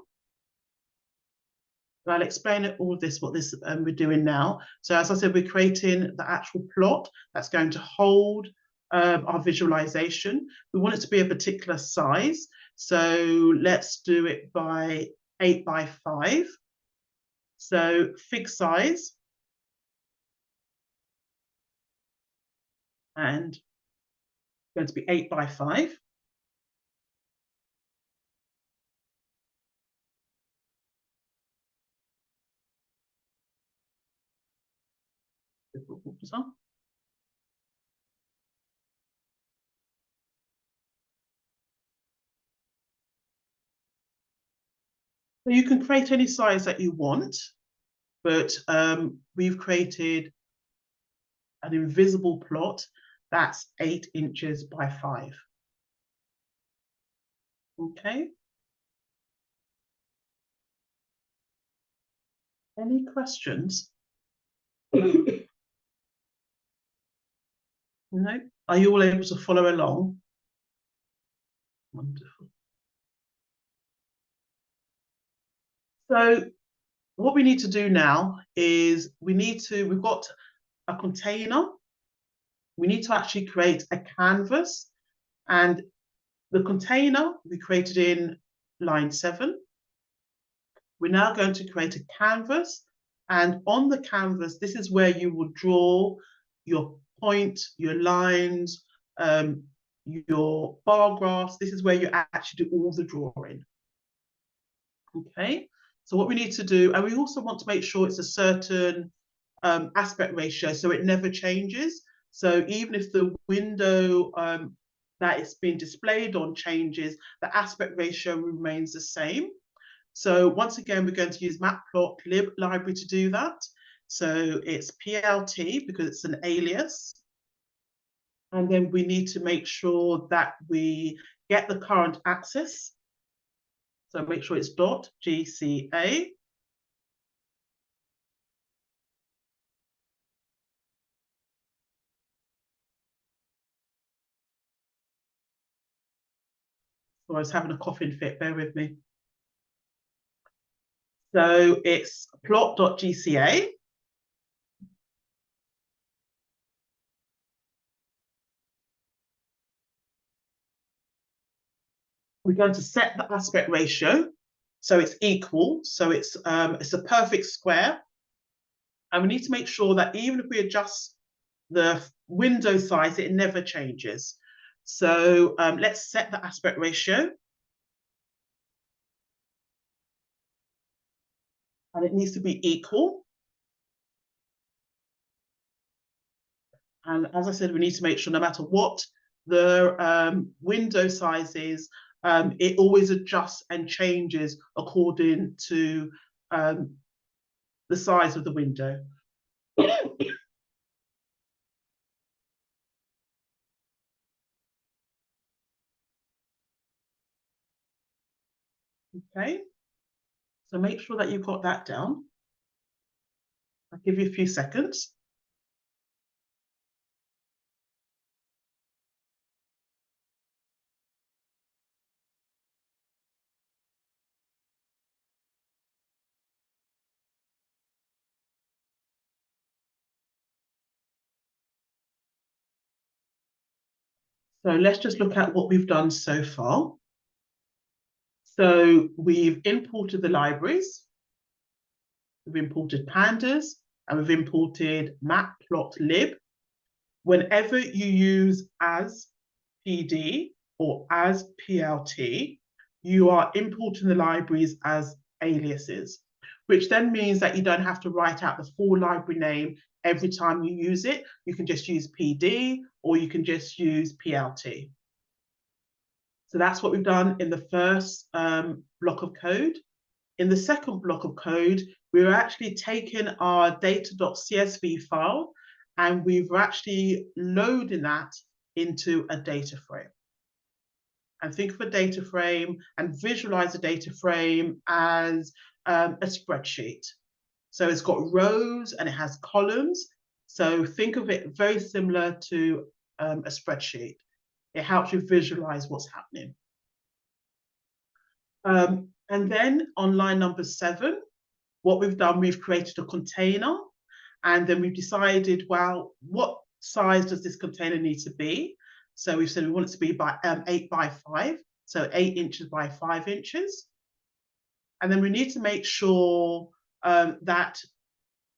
I'll explain all of this, what this we're doing now. So as I said, we're creating the actual plot that's going to hold our visualization. We want it to be a particular size. So let's do it by 8 by 5. So fig size. And it's going to be 8 by 5. So you can create any size that you want, but we've created an invisible plot that's 8 inches by 5. Okay. Any questions? No? Are you all able to follow along? Wonderful. So what we need to do now is we've got a container. We need to actually create a canvas, and the container we created in line 7. We're now going to create a canvas, and on the canvas, this is where you will draw your point, your lines, your bar graphs. This is where you actually do all the drawing. Okay, so what we need to do, and we also want to make sure it's a certain aspect ratio, so it never changes. So even if the window that it's been displayed on changes, the aspect ratio remains the same. So once again, we're going to use matplotlib library to do that. So it's PLT because it's an alias. And then we need to make sure that we get the current axis. So make sure it's .gca. So I was having a coughing fit, bear with me. So it's plot.gca. We're going to set the aspect ratio so it's equal, so it's a perfect square. And we need to make sure that even if we adjust the window size, it never changes. So let's set the aspect ratio. And it needs to be equal. And as I said, we need to make sure no matter what the window size is, it always adjusts and changes according to the size of the window. Okay, so make sure that you've got that down. I'll give you a few seconds. So let's just look at what we've done so far. So we've imported the libraries, we've imported pandas, and we've imported matplotlib. Whenever you use as PD or as PLT, you are importing the libraries as aliases, which then means that you don't have to write out the full library name every time you use it. You can just use PD or you can just use PLT. So that's what we've done in the first block of code. In the second block of code, we're actually taking our data.csv file and we've actually loaded that into a data frame. And think of a data frame and visualize a data frame as a spreadsheet. So it's got rows and it has columns. So think of it very similar to a spreadsheet. It helps you visualize what's happening. And then on line number 7, what we've done, we've created a container and then we've decided, well, what size does this container need to be? So we've said we want it to be by 8 by 5, so 8 inches by 5 inches. And then we need to make sure that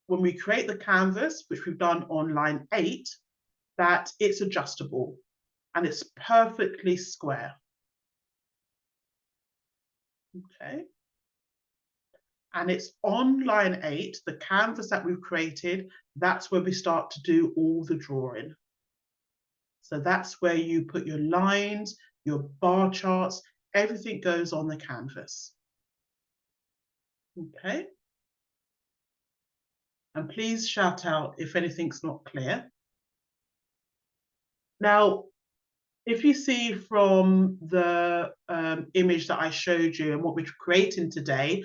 when we create the canvas, which we've done on line 8, that it's adjustable and it's perfectly square. Okay. And it's on line 8, the canvas that we've created, that's where we start to do all the drawing. So that's where you put your lines, your bar charts, everything goes on the canvas. Okay. And please shout out if anything's not clear. Now, if you see from the image that I showed you and what we're creating today,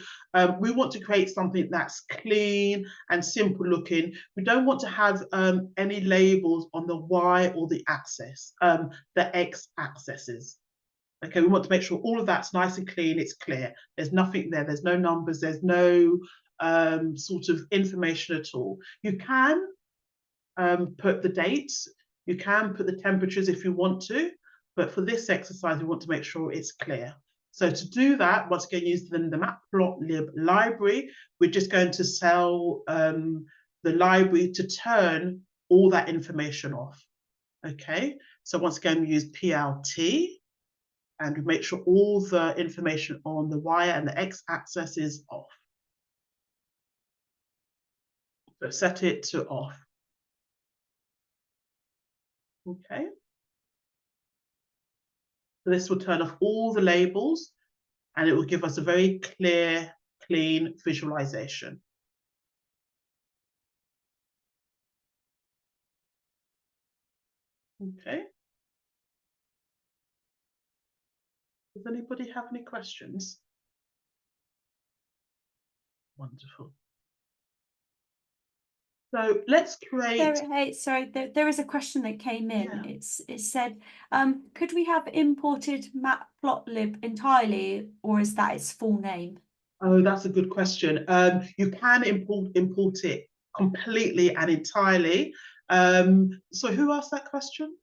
we want to create something that's clean and simple looking. We don't want to have any labels on the Y or the axis, the X axes. Okay, we want to make sure all of that's nice and clean, it's clear. There's nothing there, there's no numbers, there's no sort of information at all. You can put the dates, you can put the temperatures if you want to, but for this exercise, we want to make sure it's clear. So to do that, once again, using the matplotlib library, we're just going to tell the library to turn all that information off. Okay, so once again, we use PLT and we make sure all the information on the Y and the X axis is off. So set it to off. Okay. So this will turn off all the labels and it will give us a very clear, clean visualization. Okay. Does anybody have any questions? Wonderful. So let's create. Hey, sorry, there is a question that came in. Yeah. It said, could we have imported matplotlib entirely, or is that its full name? Oh, that's a good question. You can import it completely and entirely. So who asked that question?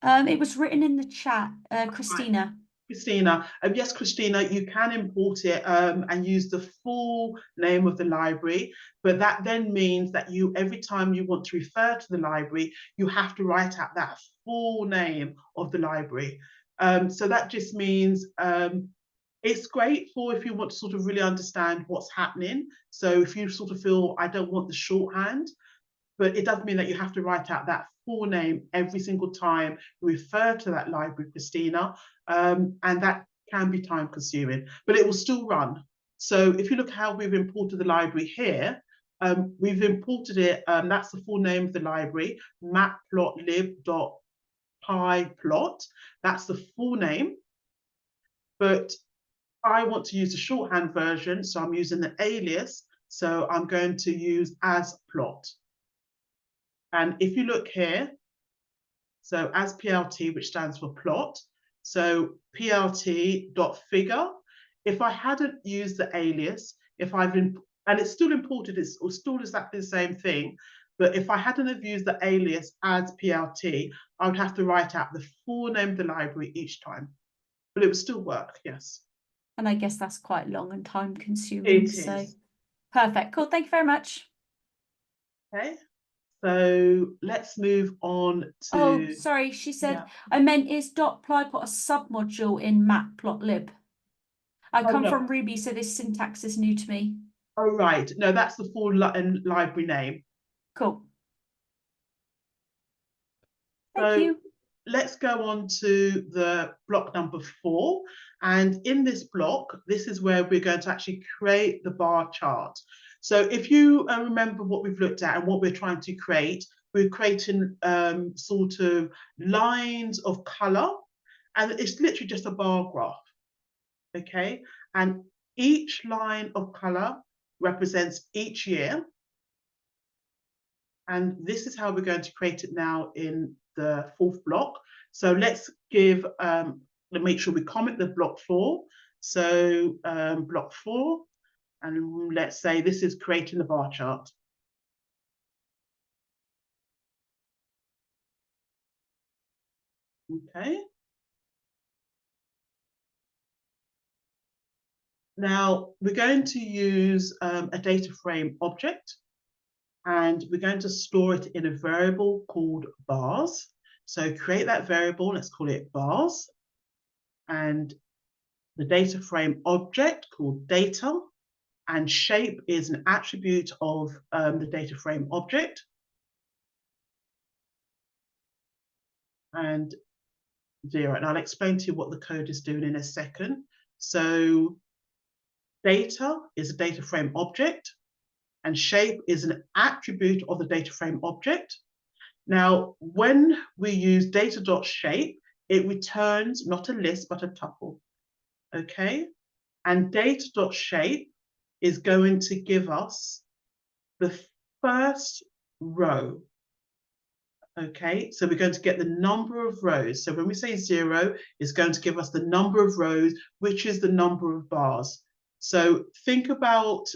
It was written in the chat, Christina. Christina. Yes, Christina, you can import it and use the full name of the library, but that then means that you, every time you want to refer to the library, you have to write out that full name of the library. So that just means it's great for if you want to sort of really understand what's happening. So if you sort of feel, I don't want the shorthand, but it doesn't mean that you have to write out that full name every single time you refer to that library, Christina, and that can be time consuming, but it will still run. So if you look how we've imported the library here, we've imported it, that's the full name of the library, matplotlib.pyplot, that's the full name, but I want to use the shorthand version, so I'm using the alias, so I'm going to use as plot. And if you look here, so as PLT, which stands for plot, so PLT.figure, if I hadn't used the alias, if I've been, and it's still imported, it's still exactly the same thing, but if I hadn't have used the alias as PLT, I would have to write out the full name of the library each time, but it would still work, yes. And I guess that's quite long and time consuming. It So is. perfect. Cool. Thank you very much. Okay. So let's move on to. Oh, sorry. She said, Yeah. I meant is .plyplot a submodule in matplotlib? I come no. from Ruby, so this syntax is new to me. Oh, right. No, that's the full library name. Cool. Thank So you. let's go on to the block number 4. And in this block, this is where we're going to actually create the bar chart. So if you remember what we've looked at and what we're trying to create, we're creating sort of lines of color, and it's literally just a bar graph, okay? And each line of color represents each year. And this is how we're going to create it now in the 4th block. So let's give, let's make sure we comment the block 4. So block 4, and let's say this is creating the bar chart. Okay. Now we're going to use a data frame object, and we're going to store it in a variable called bars. So create that variable, let's call it bars, and the data frame object called data, and shape is an attribute of the data frame object. And 0, and I'll explain to you what the code is doing in a second. So data is a data frame object, and shape is an attribute of the data frame object. Now, when we use data.shape, it returns not a list, but a tuple, okay? And data.shape is going to give us the first row, okay? So we're going to get the number of rows. So when we say 0, it's going to give us the number of rows, which is the number of bars. So think about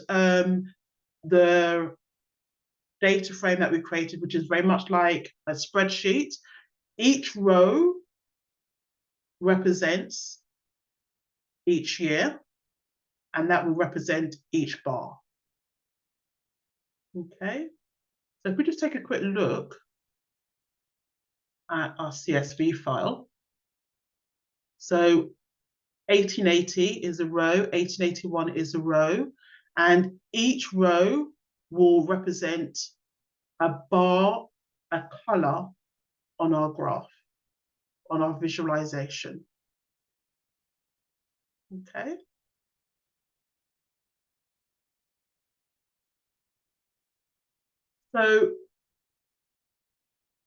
the data frame that we created, which is very much like a spreadsheet. Each row represents each year, and that will represent each bar. Okay, so if we just take a quick look at our CSV file. So 1880 is a row, 1881 is a row, and each row will represent a bar, a color on our graph, on our visualization. Okay. So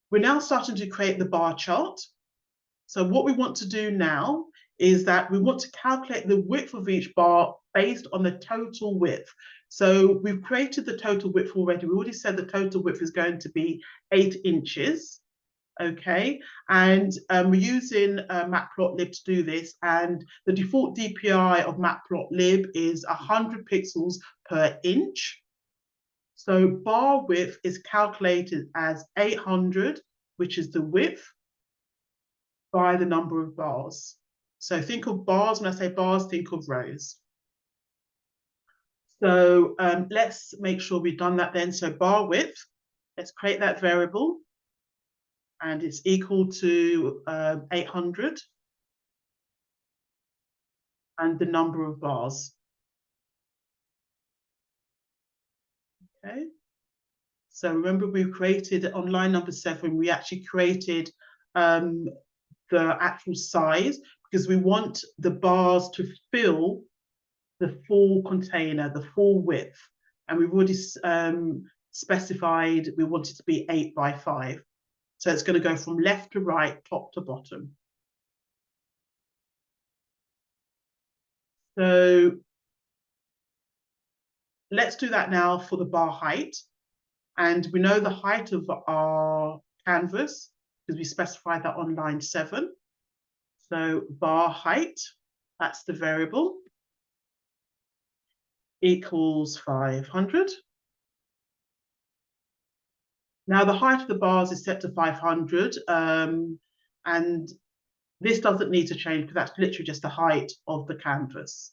we're now starting to create the bar chart. So what we want to do now is that we want to calculate the width of each bar based on the total width. So we've created the total width already. We already said the total width is going to be 8 inches. Okay, and we're using matplotlib to do this, and the default DPI of matplotlib is 100 pixels per inch. So bar width is calculated as 800, which is the width, by the number of bars. So think of bars. When I say bars, think of rows. So let's make sure we've done that then. So bar width, let's create that variable. And it's equal to 800. And the number of bars. Okay. So remember, we created on line number 7, we actually created the actual size because we want the bars to fill the full container, the full width. And we've already specified we want it to be 8 by 5. So it's going to go from left to right, top to bottom. So let's do that now for the bar height. And we know the height of our canvas because we specified that on line 7. So bar height, that's the variable, equals 500. Now the height of the bars is set to 500, and this doesn't need to change because that's literally just the height of the canvas.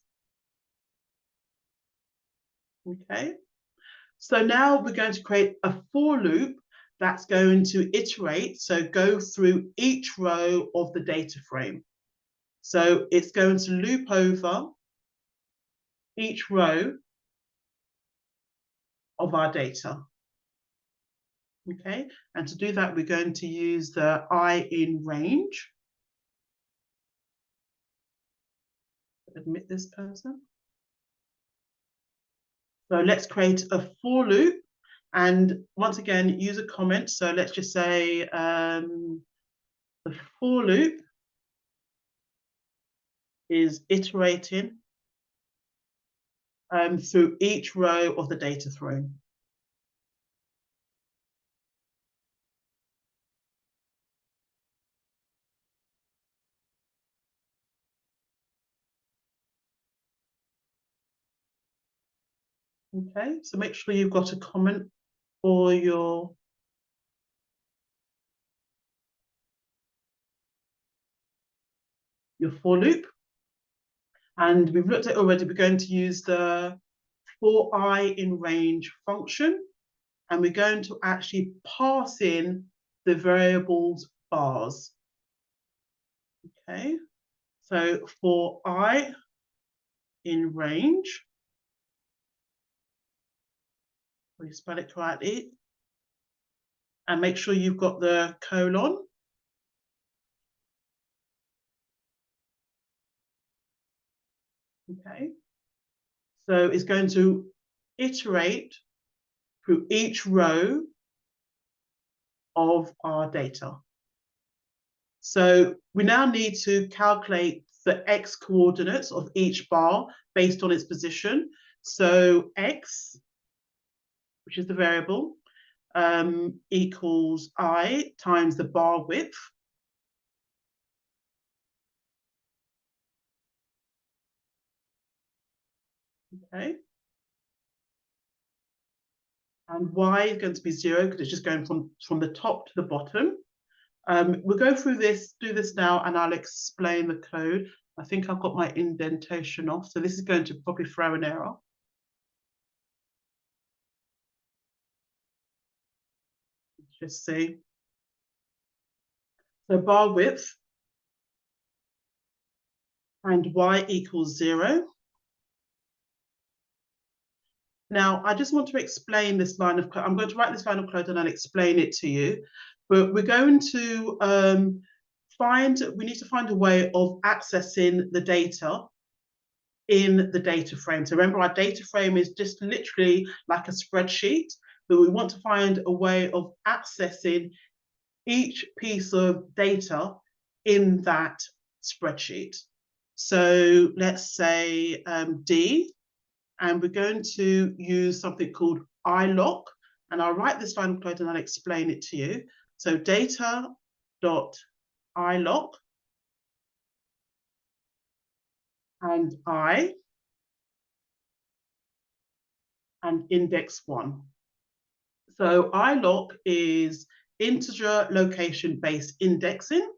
Okay. So now we're going to create a for loop that's going to iterate, so go through each row of the data frame. So it's going to loop over each row of our data. Okay, and to do that, we're going to use the I in range. Admit this person. So let's create a for loop. And once again, use a comment. So let's just say the for loop is iterating through each row of the data frame. Okay, so make sure you've got a comment for your for loop. And we've looked at it already. We're going to use the for I in range function, and we're going to actually pass in the variables bars. Okay, so for I in range, we spell it correctly, and make sure you've got the colon. Okay, so it's going to iterate through each row of our data. So we now need to calculate the x coordinates of each bar based on its position. So x, which is the variable, equals I times the bar width. Okay. And y is going to be 0 because it's just going from the top to the bottom. We'll go through this, do this now, and I'll explain the code. I think I've got my indentation off, so this is going to probably throw an error. Let's just see. So bar width and y equals 0. Now, I just want to explain this line of code. I'm going to write this line of code and I'll explain it to you. But we're going to we need to find a way of accessing the data in the data frame. So remember, our data frame is just literally like a spreadsheet, but we want to find a way of accessing each piece of data in that spreadsheet. So let's say D, and we're going to use something called iloc, and I'll write this line of code and I'll explain it to you. So data.iloc and I and index 1. So iloc is integer location based indexing.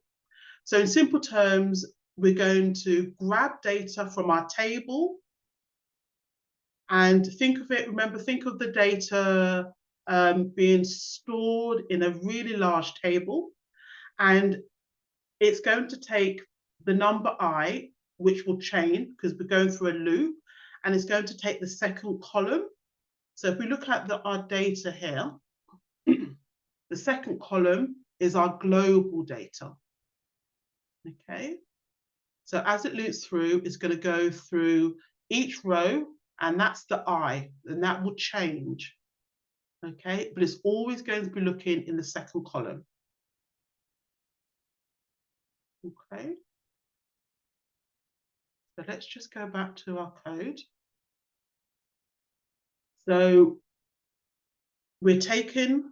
So in simple terms, we're going to grab data from our table and think of it, remember, think of the data being stored in a really large table, and it's going to take the number I, which will change because we're going through a loop, and it's going to take the second column. So if we look at our data here, the second column is our global data. Okay, so as it loops through, it's going to go through each row, and that's the I, and that will change. Okay, but it's always going to be looking in the second column. Okay, so let's just go back to our code. So we're taking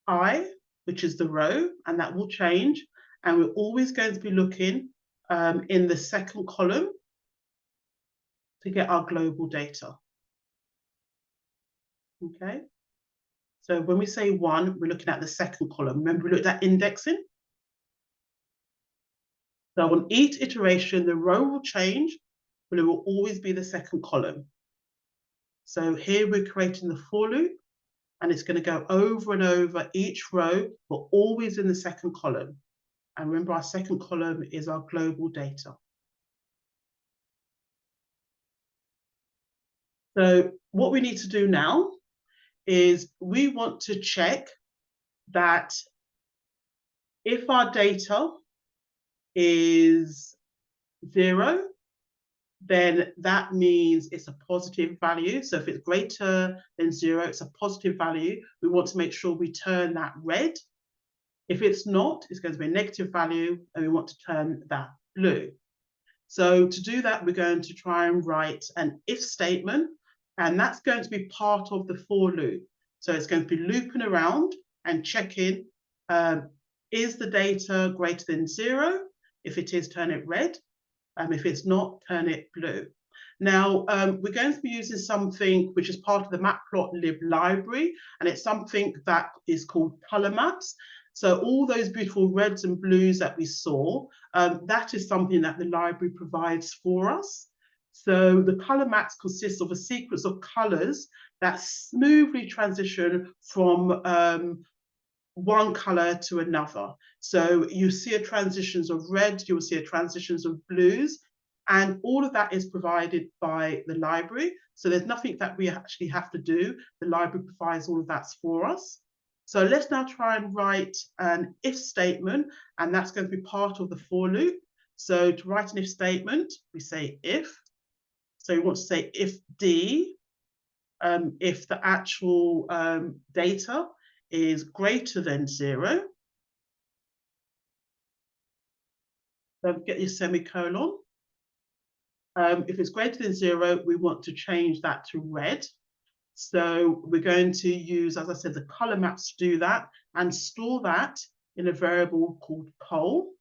I, which is the row, and that will change, and we're always going to be looking in the second column to get our global data. Okay, so when we say 1, we're looking at the second column. Remember, we looked at indexing. So on each iteration, the row will change, but it will always be the second column. So here we're creating the for loop, and it's going to go over and over each row, but always in the second column. And remember, our second column is our global data. So what we need to do now is we want to check that if our data is 0, then that means it's a positive value. So if it's greater than 0, it's a positive value. We want to make sure we turn that red. If it's not, it's going to be a negative value, and we want to turn that blue. So to do that, we're going to try and write an if statement, and that's going to be part of the for loop. So it's going to be looping around and checking, is the data greater than 0? If it is, turn it red. If it's not, turn it blue. Now, we're going to be using something which is part of the matplotlib library, and it's something that is called color maps. So all those beautiful reds and blues that we saw, that is something that the library provides for us. So the color maps consist of a sequence of colors that smoothly transition from one color to another. So you see a transitions of red, you will see a transitions of blues, and all of that is provided by the library. So there's nothing that we actually have to do. The library provides all of that for us. So let's now try and write an if statement, and that's going to be part of the for loop. So to write an if statement, we say if. So we want to say if D, if the actual data is greater than 0. Don't get your semicolon. If it's greater than 0, we want to change that to red. So we're going to use, as I said, the color maps to do that and store that in a variable called col.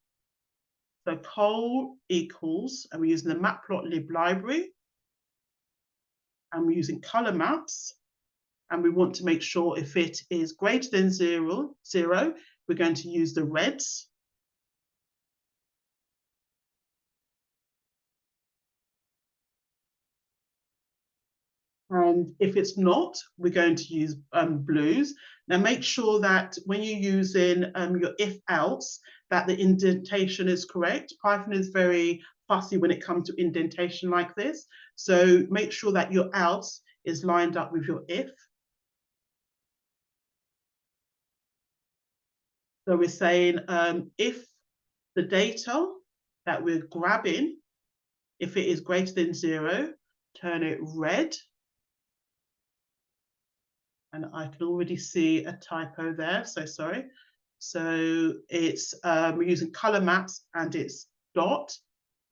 So col equals, and we're using the matplotlib library, and we're using color maps, and we want to make sure if it is greater than 0, we're going to use the reds. And if it's not, we're going to use blues. Now make sure that when you're using your if else, that the indentation is correct. Python is very fussy when it comes to indentation like this. So make sure that your else is lined up with your if. So we're saying if the data that we're grabbing, if it is greater than 0, turn it red. And I can already see a typo there, so sorry. So it's we're using color maps, and it's dot,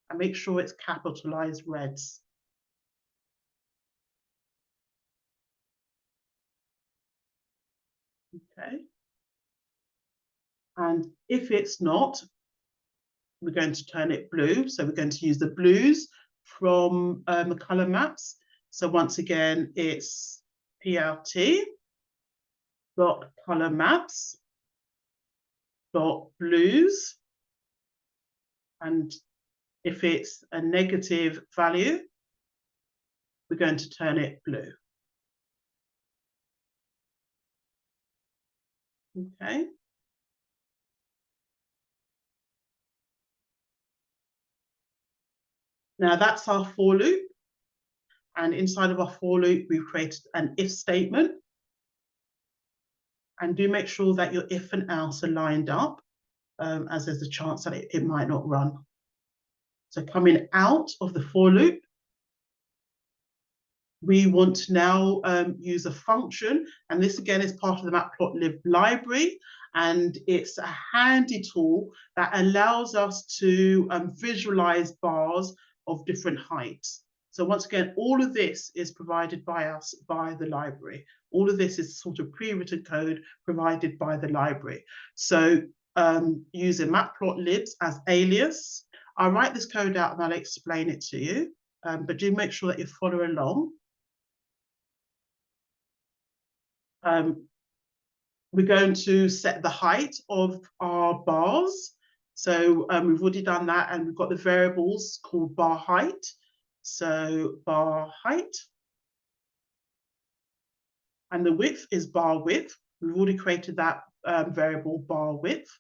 and make sure it's capitalized reds. Okay. And if it's not, we're going to turn it blue. So we're going to use the blues from the color maps. So once again, it's plt dot color maps dot blues, and If it's a negative value, we're going to turn it blue. Okay. Now that's our for loop. And inside of our for loop, we've created an if statement. And do make sure that your if and else are lined up, as there's a chance that it might not run. So coming out of the for loop, we want to now use a function, and this again is part of the Matplotlib library, and it's a handy tool that allows us to visualize bars of different heights. So once again, all of this is provided by us by the library. All of this is sort of pre-written code provided by the library. So using Matplotlibs as alias, I'll write this code out and I'll explain it to you, but do make sure that you follow along. We're going to set the height of our bars. So we've already done that, and we've got the variables called bar height. So bar height. And the width is bar width. We've already created that variable bar width.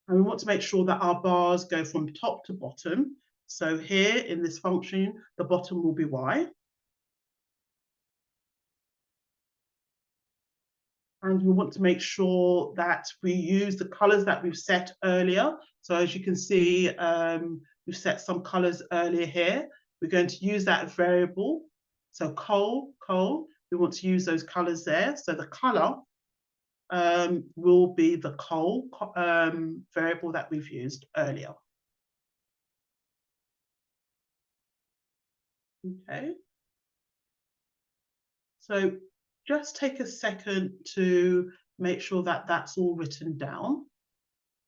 And we want to make sure that our bars go from top to bottom. So here in this function, the bottom will be Y. And we want to make sure that we use the colors that we've set earlier. So as you can see, we've set some colors earlier here. We're going to use that variable. So coal, we want to use those colors there. So the color will be the coal variable that we've used earlier. Okay. So just take a second to make sure that that's all written down,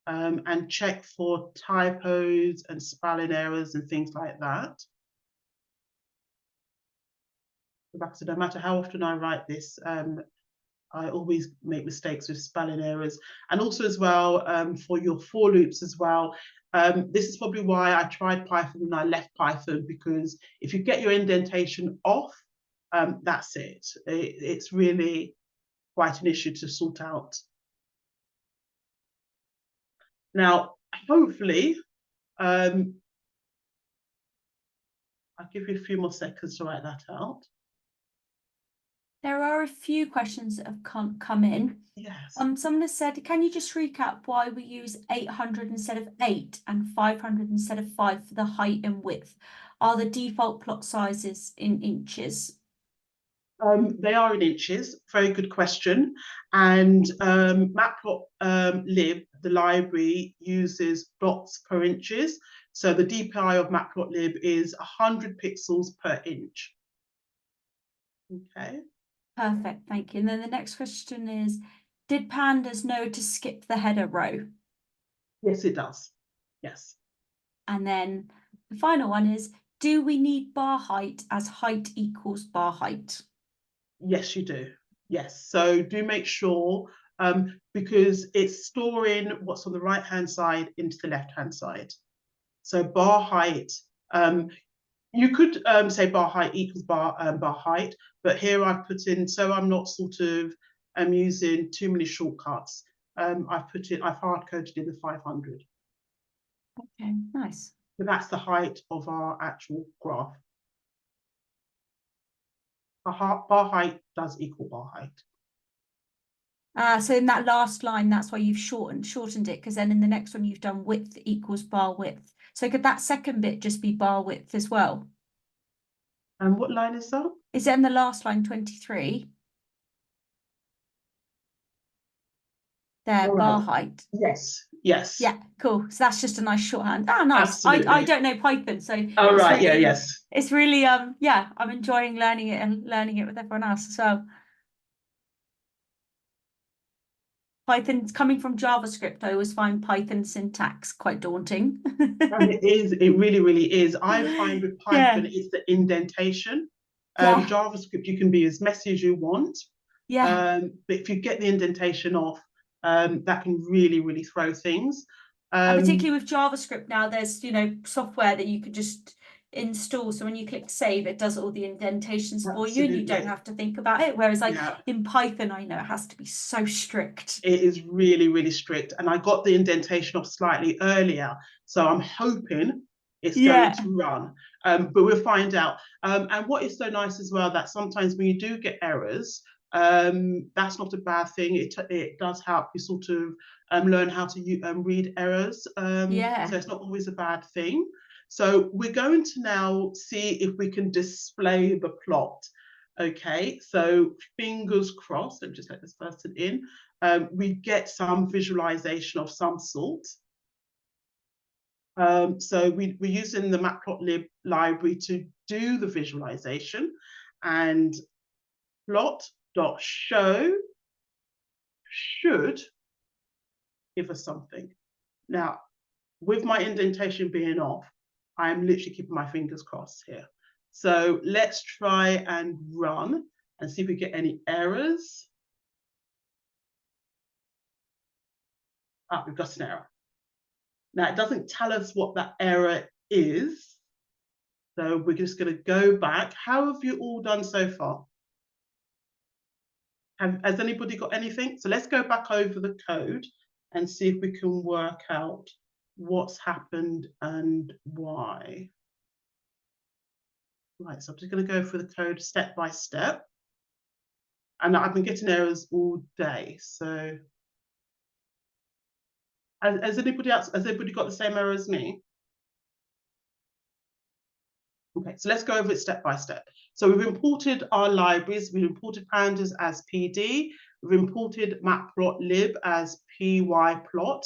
and check for typos and spelling errors and things like that. So no matter how often I write this, I always make mistakes with spelling errors. And also as well, for your for loops as well, this is probably why I tried Python and I left Python, because if you get your indentation off, that's it. It's really quite an issue to sort out. Now, hopefully, I'll give you a few more seconds to write that out. There are a few questions that have come in. Yes. Someone has said, can you just recap why we use 800 instead of 8 and 500 instead of 5 for the height and width? Are the default plot sizes in inches? They are in inches. Very good question. And Matplotlib, the library, uses dots per inches. So the DPI of Matplotlib is 100 pixels per inch. Okay. Perfect, thank you. And then the next question is, did pandas know to skip the header row? Yes, it does. Yes. And then the final one is, do we need bar height as height equals bar height? Yes, you do. Yes. So do make sure, because it's storing what's on the right-hand side into the left-hand side. So bar height, you could say bar height equals bar height, but here I've put in, so I'm not sort of using too many shortcuts. I've hard-coded in the 500. Okay, nice. So that's the height of our actual graph. Bar height does equal bar height. So in that last line, that's why you've shortened it, because then in the next one you've done width equals bar width. So could that second bit just be bar width as well? And what line is that? Is it in the last line, 23? There, All bar right. height. Yes. Yes. Yeah, cool. So that's just a nice shorthand. Oh, nice. Absolutely. I don't know Python, so All it's right. really, Yes. it's really yeah, I'm enjoying learning it and learning it with everyone else as well. Python's coming from JavaScript. I always find Python syntax quite daunting. And it is. It really, really is. I find with Python, it's the indentation. Yeah. JavaScript, you can be as messy as you want. Yeah. But if you get the indentation off, that can really, really throw things. And particularly with JavaScript now, there's, you know, software that you could just install. So when you click save, it does all the indentations for you and you don't have to think about it. Whereas like in Python, I know it has to be so strict. It is really, really strict. And I got the indentation off slightly earlier. So I'm hoping it's going to run. But we'll find out. And what is so nice as well, that sometimes when you do get errors, that's not a bad thing. It does help you sort of learn how to read errors. So it's not always a bad thing. So we're going to now see if we can display the plot. Okay, so fingers crossed. Let me just let this person in. We get some visualization of some sort. So we're using the matplotlib library to do the visualization, and plot.show should give us something. Now, with my indentation being off, I'm literally keeping my fingers crossed here. So let's try and run and see if we get any errors. We've got an error. Now, it doesn't tell us what that error is. So we're just going to go back. How have you all done so far? Has anybody got anything? So let's go back over the code and see if we can work out what's happened and why. Right, so I'm just going to go through the code step by step. And I've been getting errors all day. So has anybody else, has anybody got the same error as me? Okay, so let's go over it step by step. So we've imported our libraries. We've imported pandas as PD. We've imported matplotlib as pyplot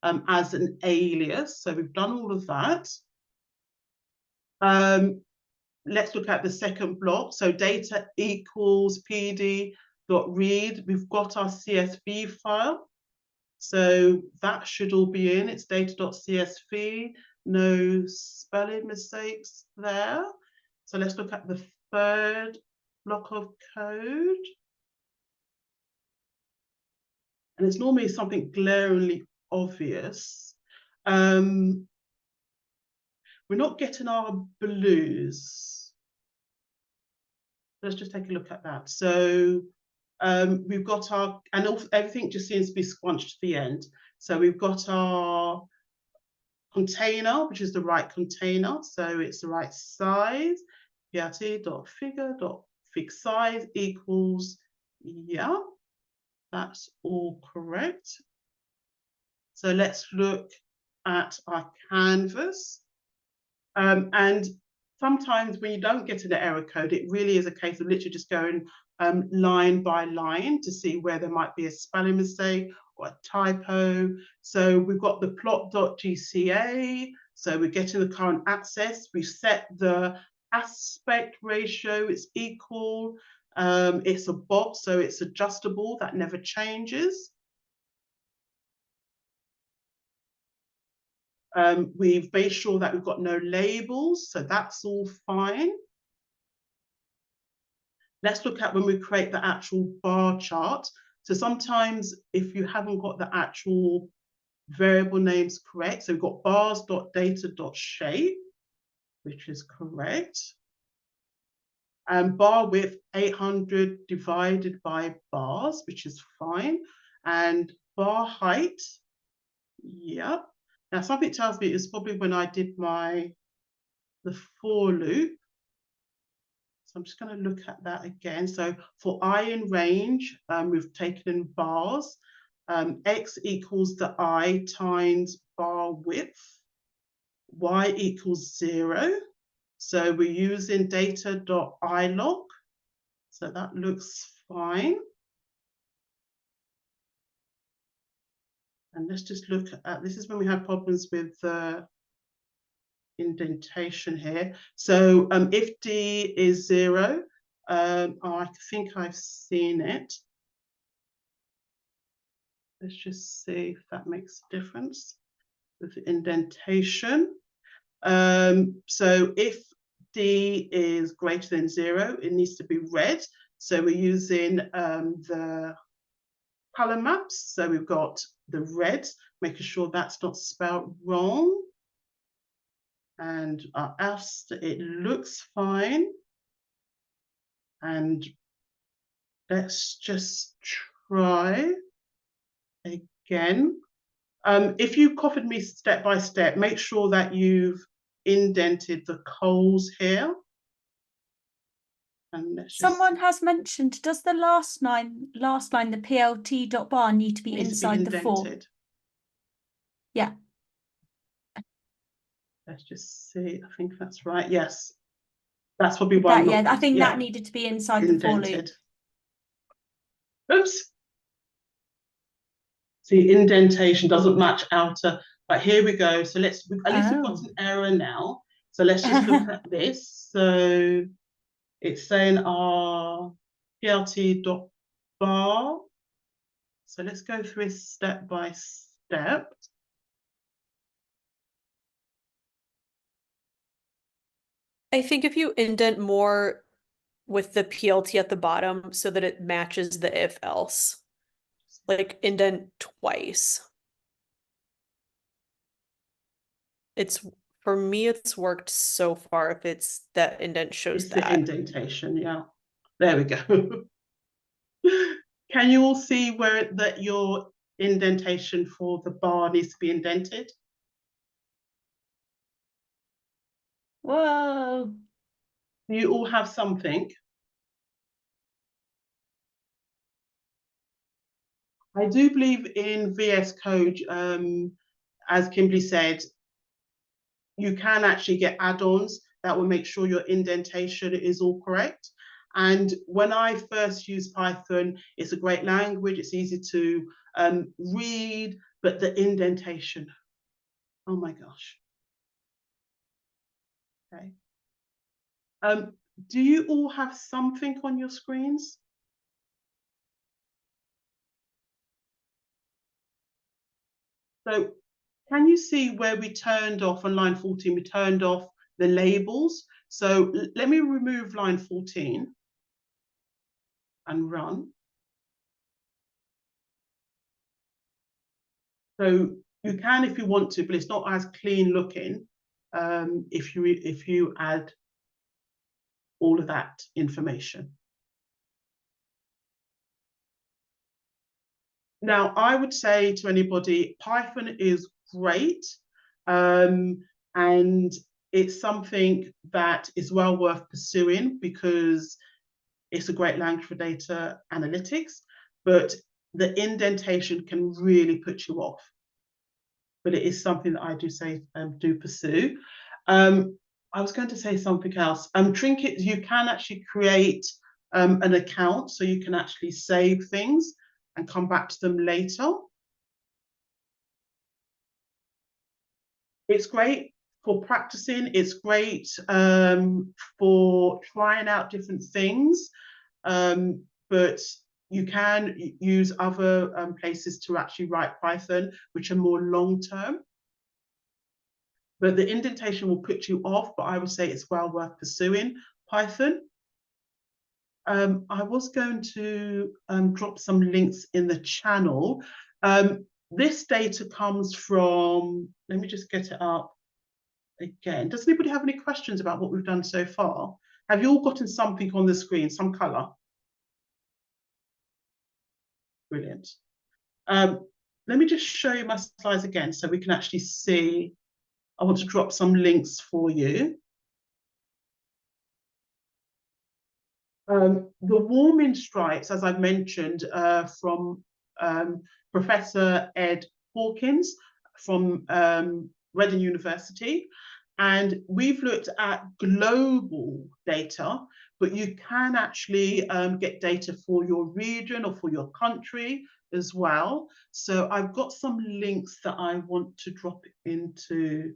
as an alias. So we've done all of that. Let's look at the second block. So data equals pd.read. We've got our CSV file. So that should all be in. It's data.csv. No spelling mistakes there. So let's look at the third block of code. And it's normally something glaringly obvious. We're not getting our blues. Let's just take a look at that. So we've got our, and everything just seems to be squunched to the end. So we've got our container, which is the right container. So it's the right size. prt.figure.fig size equals, yeah, that's all correct. So let's look at our canvas. And sometimes when you don't get an error code, it really is a case of literally just going line by line to see where there might be a spelling mistake or a typo. So we've got the plot.gca. So we're getting the current access. We set the aspect ratio, it's equal. It's a box, so it's adjustable, that never changes. We've made sure that we've got no labels, so that's all fine. Let's look at when we create the actual bar chart. So sometimes if you haven't got the actual variable names correct, so we've got bars.data.shape, which is correct. And bar width 800 divided by bars, which is fine. And bar height, yep. Now something tells me it's probably when I did the for loop. So I'm just going to look at that again. So for I in range, we've taken in bars. X equals the I times bar width. Y equals 0. So we're using data.ilog. So that looks fine. And let's just look at, this is when we have problems with indentation here. So if D is 0, I think I've seen it. Let's just see if that makes a difference with the indentation. So if D is greater than 0, it needs to be red. So we're using the color maps. So we've got the red, making sure that's not spelled wrong. And our S, it looks fine. And let's just try again. If you copied me step by step, make sure that you've indented the coals here. And someone has mentioned, does the last line, the plt.bar need to be inside the form? Yeah. Let's just see. I think that's right. Yes. That's probably why. Yeah, I think that needed to be inside the for loop. Oops. See, indentation doesn't match outer, but here we go. So let's, at least we've got an error now. So let's just look at this. So it's saying our plt.bar. So let's go through it step by step. I think if you indent more with the PLT at the bottom so that it matches the if else, like indent twice. It's, for me, it's worked so far if it's that indent shows it's that. The indentation, yeah. There we go. Can you all see where that your indentation for the bar needs to be indented? Whoa. You all have something. I do believe in VS Code, as Kimberly said, you can actually get add-ons that will make sure your indentation is all correct. And when I first used Python, it's a great language, it's easy to read, but the indentation, oh my gosh. Okay. Do you all have something on your screens? So can you see where we turned off on line 14? We turned off the labels. So let me remove line 14 and run. So you can if you want to, but it's not as clean looking if you add all of that information. Now, I would say to anybody, Python is great, and it's something that is well worth pursuing because it's a great language for data analytics, but the indentation can really put you off. But it is something that I do say do pursue. I was going to say something else. Trinket, you can actually create an account so you can actually save things and come back to them later. It's great for practicing. It's great for trying out different things, but you can use other places to actually write Python, which are more long-term. But the indentation will put you off, but I would say it's well worth pursuing Python. I was going to drop some links in the channel. This data comes from, let me just get it up again. Does anybody have any questions about what we've done so far? Have you all gotten something on the screen, some color? Brilliant. Let me just show you my slides again so we can actually see. I want to drop some links for you. The warming stripes, as I've mentioned, from Professor Ed Hawkins from Reading University. And we've looked at global data, but you can actually get data for your region or for your country as well. So I've got some links that I want to drop into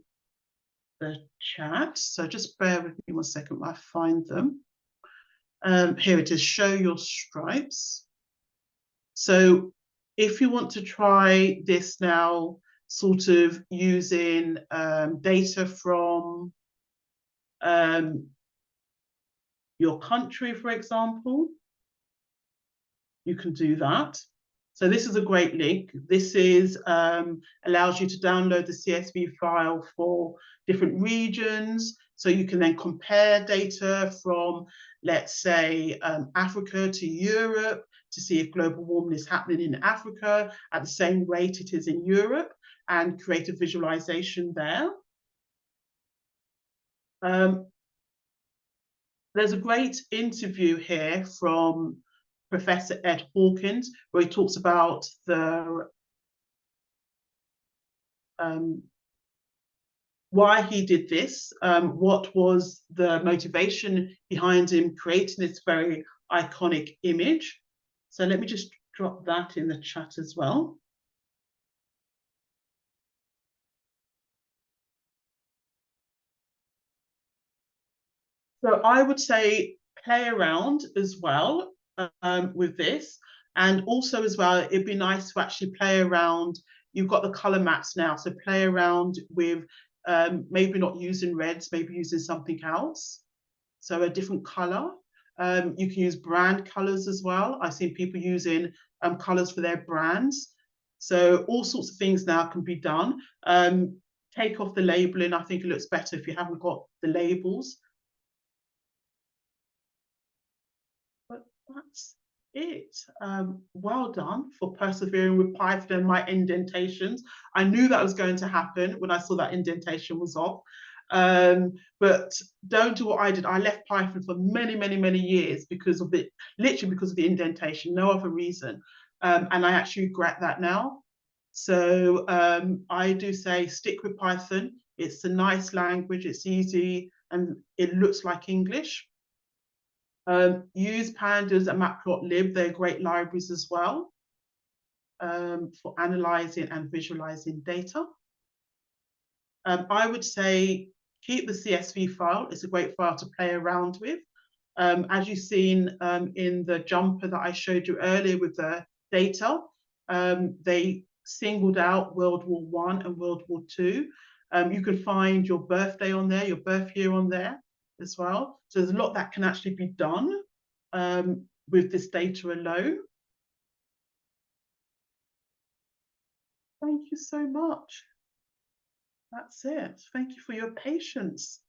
the chat. So just bear with me 1 second while I find them. Here it is, show your stripes. So if you want to try this now, sort of using data from your country, for example, you can do that. So this is a great link. This is allows you to download the CSV file for different regions. So you can then compare data from, let's say, Africa to Europe to see if global warming is happening in Africa at the same rate it is in Europe, and create a visualization there. There's a great interview here from Professor Ed Hawkins, where he talks about the why he did this, what was the motivation behind him creating this very iconic image. So let me just drop that in the chat as well. So I would say play around as well with this. And also as well, it'd be nice to actually play around. You've got the color maps now, so play around with maybe not using reds, maybe using something else. So a different color. You can use brand colors as well. I've seen people using colors for their brands. So all sorts of things now can be done. Take off the labeling. I think it looks better if you haven't got the labels. But that's it. Well done for persevering with Python and my indentations. I knew that was going to happen when I saw that indentation was off. But don't do what I did. I left Python for many years because of it, literally because of the indentation, no other reason. And I actually regret that now. So I do say stick with Python. It's a nice language, it's easy, and it looks like English. Use pandas and matplotlib, they're great libraries as well for analyzing and visualizing data. I would say keep the CSV file, it's a great file to play around with. As you've seen in the jumper that I showed you earlier with the data, they singled out World War I and World War II. You can find your birthday on there, your birth year on there as well. So there's a lot that can actually be done with this data alone. Thank you so much. That's it. Thank you for your patience.